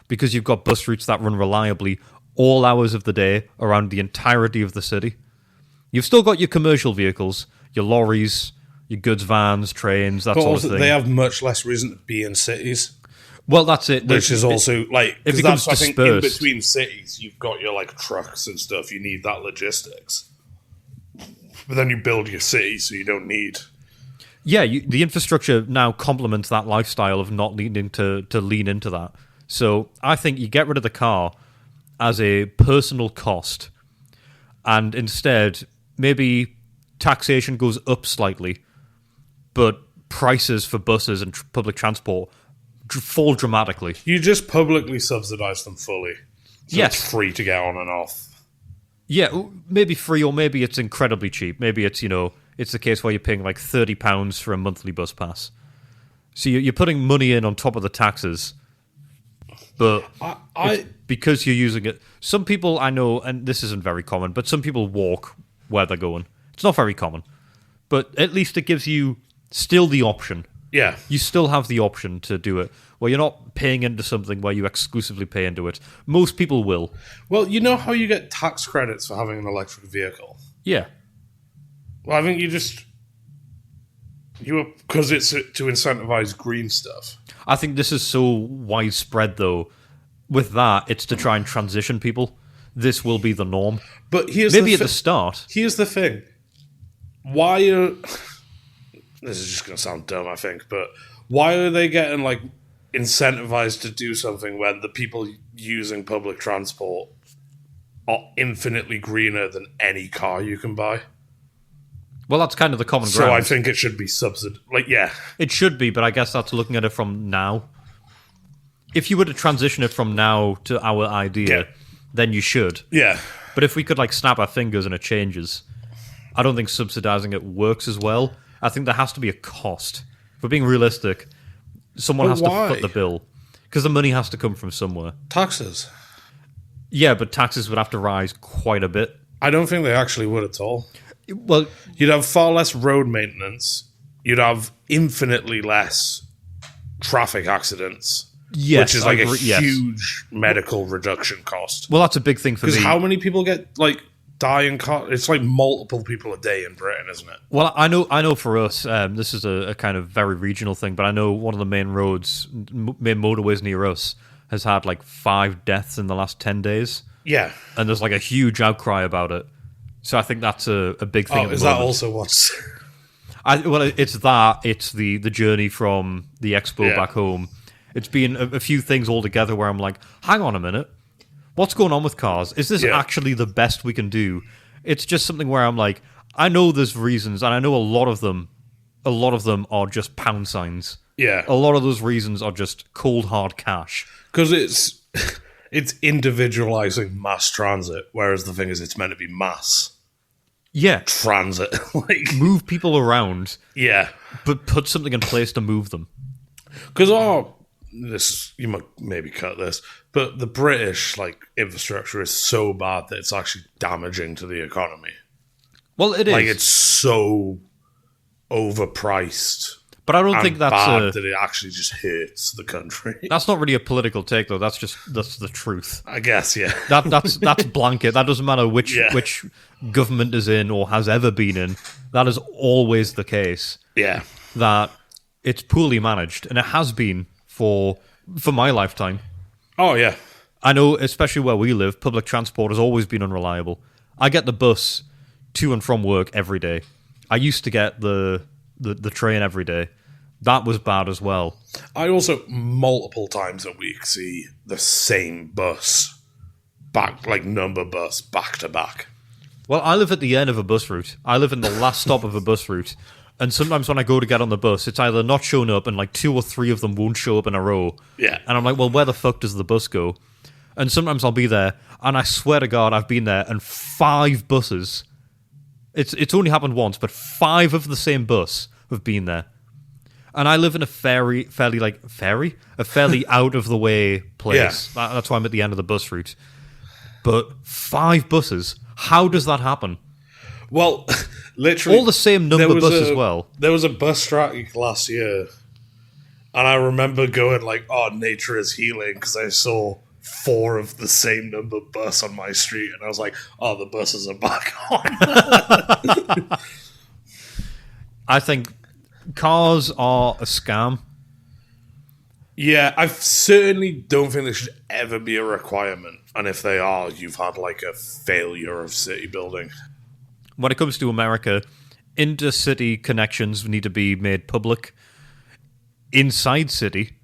because you've got bus routes that run reliably all hours of the day around the entirety of the city. You've still got your commercial vehicles, your lorries, your goods vans, trains, that But sort also, of thing. they have much less reason to be in cities. Well, that's it. Which is also like, it because becomes that's, I think, in dispersed. between cities, you've got your like trucks and stuff. You need that logistics, but then you build your city, so you don't need. Yeah, the infrastructure now complements that lifestyle of not needing to lean into that. So I think you get rid of the car as a personal cost, and instead maybe taxation goes up slightly, but prices for buses and public transport fall dramatically. You just publicly subsidize them fully. So Yes. it's free to get on and off. Yeah, maybe free, or maybe it's incredibly cheap. Maybe it's, it's the case where you're paying like £30 for a monthly bus pass. So you're putting money in on top of the taxes, but it's because you're using it. Some people I know, and this isn't very common, but some people walk where they're going. It's not very common, but at least it gives you still the option. Yeah. You still have the option to do it, where you're not paying into something where you exclusively pay into it. Most people will. Well, you know how you get tax credits for having an electric vehicle? Yeah. Well, I think because it's to incentivize green stuff. I think this is so widespread, though. With that, it's to try and transition people. This will be the norm. But here's Maybe at the start. Here's the thing. Why are... This is just going to sound dumb, I think, but why are they getting, like, incentivized to do something when the people using public transport are infinitely greener than any car you can buy? Well, that's kind of the common ground. So I think it should be subsidized. Like, yeah. It should be, but I guess that's looking at it from now. If you were to transition it from now to our idea, then you should. Yeah. But if we could, like, snap our fingers and it changes, I don't think subsidizing it works as well. I think there has to be a cost. If we're being realistic, someone has to foot the bill. Because the money has to come from somewhere. Taxes. Yeah, but taxes would have to rise quite a bit. I don't think they actually would at all. Well, You'd have far less road maintenance. You'd have infinitely less traffic accidents. yes, Which is like a huge medical reduction cost. Well, that's a big thing for me. Because how many people get, like, die in car? It's like multiple people a day in Britain, isn't it? Well, I know for us, this is a kind of very regional thing, but I know one of the main roads, main motorways near us, has had like 5 deaths in the last 10 days. Yeah. And there's like a huge outcry about it. So I think that's a big thing. Oh, is that also what's... It's that. It's the journey from the expo back home. It's been a few things all together where I'm like, hang on a minute. What's going on with cars? Is this actually the best we can do? It's just something where I'm like, I know there's reasons, and I know a lot of them are just pound signs. Yeah. A lot of those reasons are just cold, hard cash. Because it's individualizing mass transit, whereas the thing is it's meant to be mass transit. Like, move people around. Yeah. But put something in place to move them. Because you might maybe cut this, but the British infrastructure is so bad that it's actually damaging to the economy. Well, it is. Like, it's so overpriced. But I don't think that's bad that it actually just hurts the country. That's not really a political take, though. That's the truth. I guess, yeah. That's blanket. That doesn't matter which government is in or has ever been in. That is always the case. Yeah. That it's poorly managed, and it has been for my lifetime. Oh, yeah. I know, especially where we live, public transport has always been unreliable. I get the bus to and from work every day. I used to get the train every day. That was bad as well. I also, multiple times a week, see the same bus, number bus, back to back. Well, I live at the end of a bus route. I live in the last stop of a bus route. And sometimes when I go to get on the bus, it's either not shown up and 2 or 3 of them won't show up in a row. Yeah. And I'm like, well, where the fuck does the bus go? And sometimes I'll be there, and I swear to God, I've been there, and 5 buses. It's only happened once, but 5 of the same bus have been there. And I live in a fairly out of the way place. Yeah. That's why I'm at the end of the bus route. But 5 buses, how does that happen? Well, literally, all the same number bus as well. There was a bus strike last year, and I remember going nature is healing, because I saw 4 of the same number bus on my street, and I was like, oh, the buses are back on. I think Cars are a scam. Yeah, I certainly don't think they should ever be a requirement. And if they are, you've had like a failure of city building. When it comes to America, intercity connections need to be made public. Inside city,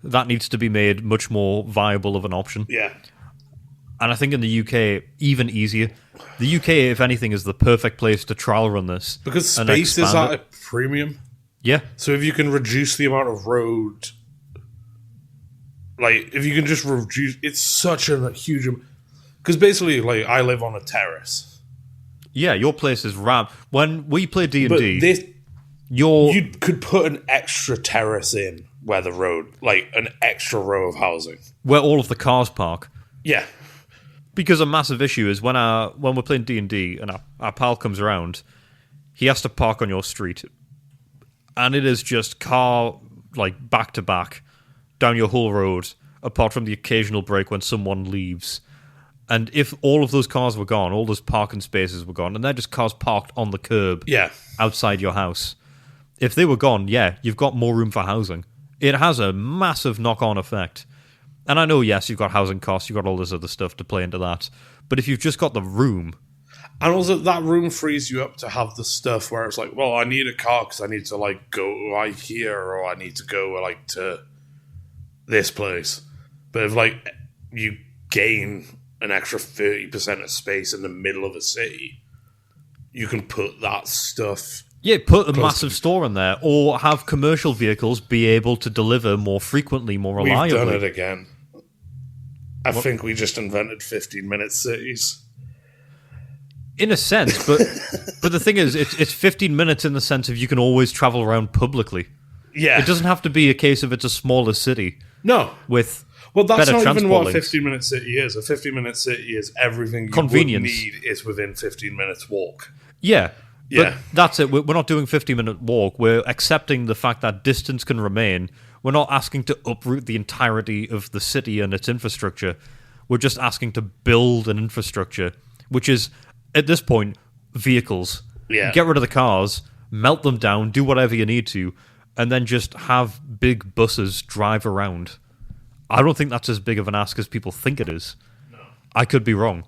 that needs to be made much more viable of an option. Yeah. And I think in the UK, even easier. The UK, if anything, is the perfect place to trial run this. Because space is at a premium. Yeah. So if you can reduce the amount of road... Like, if you can just reduce... It's such a huge... Because basically, like, I live on a terrace. Yeah, your place is ramp. When we play D&D... But this... You could put an extra terrace in where the road... Like, an extra row of housing. Where all of the cars park. Yeah. Because a massive issue is when we're playing D&D and our pal comes around, he has to park on your street. And it is just car, like, back to back, down your whole road, apart from the occasional break when someone leaves. And if all of those cars were gone, all those parking spaces were gone, and they're just cars parked on the curb outside your house. If they were gone, yeah, you've got more room for housing. It has a massive knock-on effect. And I know, yes, you've got housing costs, you've got all this other stuff to play into that. But if you've just got the room... And also, that room frees you up to have the stuff where it's like, well, I need a car because I need to, like, go to IKEA or I need to go, like, to this place. But if, like, you gain an extra 30% of space in the middle of a city, you can put that stuff... Yeah, put a massive store in there, or have commercial vehicles be able to deliver more frequently, more reliably. We've done it again. I think we just invented 15-minute cities. In a sense, but the thing is, it's 15 minutes in the sense of you can always travel around publicly. Yeah. It doesn't have to be a case of it's a smaller city. No. With Well, that's better not even what a links. 15-minute city is. A 15-minute city is everything you Convenience. would need is within 15 minutes walk. Yeah. Yeah. But that's it. We're not doing 50-minute walk. We're accepting the fact that distance can remain. We're not asking to uproot the entirety of the city and its infrastructure. We're just asking to build an infrastructure, which is, at this point, vehicles. Yeah. Get rid of the cars, melt them down, do whatever you need to, and then just have big buses drive around. I don't think that's as big of an ask as people think it is. No. I could be wrong.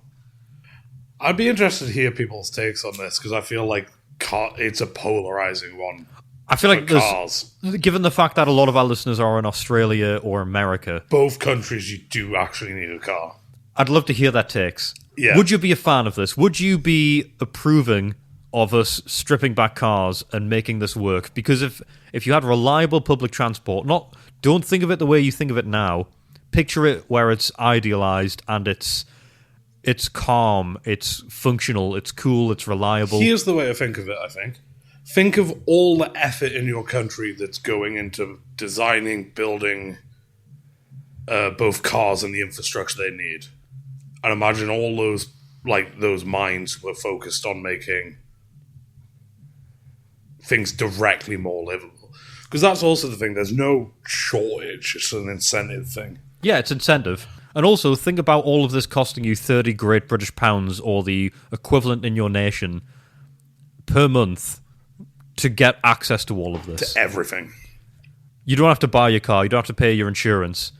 I'd be interested to hear people's takes on this, because I feel like it's a polarizing one. I feel like cars. Given the fact that a lot of our listeners are in Australia or America... Both countries, you do actually need a car. I'd love to hear their takes. Yeah. Would you be a fan of this? Would you be approving of us stripping back cars and making this work? Because if you had reliable public transport, don't think of it the way you think of it now. Picture it where it's idealized and it's calm, it's functional, it's cool, it's reliable. Here's the way I think of it, I think. Think of all the effort in your country that's going into designing, building both cars and the infrastructure they need. And imagine all those minds were focused on making things directly more livable. Because that's also the thing, there's no shortage, it's an incentive thing. Yeah, it's incentive. And also, think about all of this costing you 30 Great British pounds or the equivalent in your nation per month to get access to all of this. To everything. You don't have to buy your car. You don't have to pay your insurance.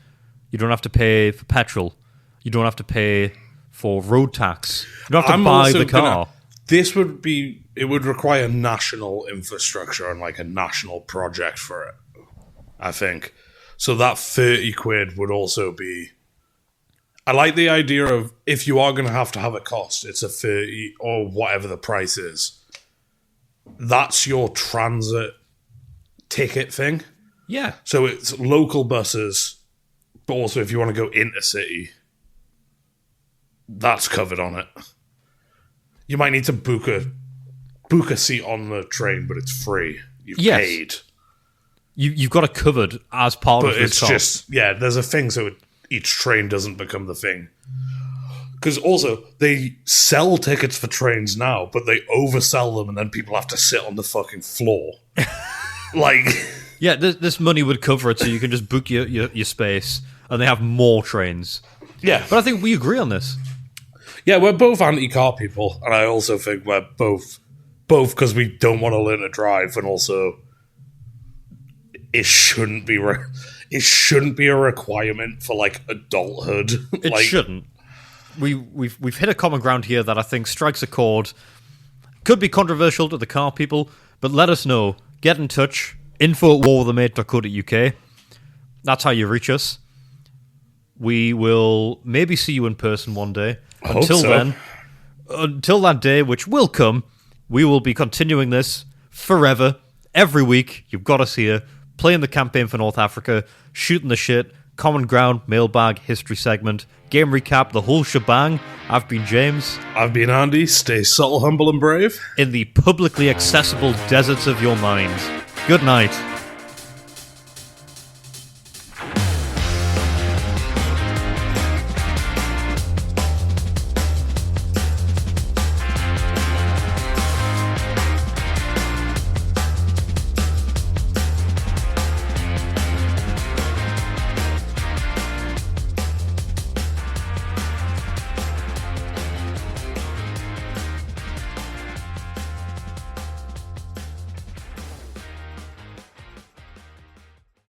You don't have to pay for petrol. You don't have to pay for road tax. You don't have to buy the car. It would require national infrastructure and like a national project for it, I think. So that 30 quid would also be... I like the idea of, if you are going to have a cost, it's a 30 or whatever the price is. That's your transit ticket thing. Yeah. So it's local buses, but also if you want to go intercity, that's covered on it. You might need to book a seat on the train, but it's free. You've paid. You've got it covered as part of the cost. But it's just, there's a thing so each train doesn't become the thing. Because also, they sell tickets for trains now, but they oversell them and then people have to sit on the fucking floor. Yeah, this money would cover it so you can just book your space and they have more trains. Yeah. But I think we agree on this. Yeah, we're both anti-car people, and I also think we're both because we don't want to learn to drive, and also it shouldn't be it shouldn't be a requirement for like adulthood. It shouldn't. We've hit a common ground here that I think strikes a chord. Could be controversial to the car people, but let us know. Get in touch. info@warwiththemate.co.uk. That's how you reach us. We will maybe see you in person one day. Until that day, which will come, we will be continuing this forever. Every week, you've got us here, playing the campaign for North Africa, shooting the shit, common ground, mailbag, history segment, game recap, the whole shebang. I've been James. I've been Andy. Stay subtle, humble, and brave. In the publicly accessible deserts of your mind. Good night.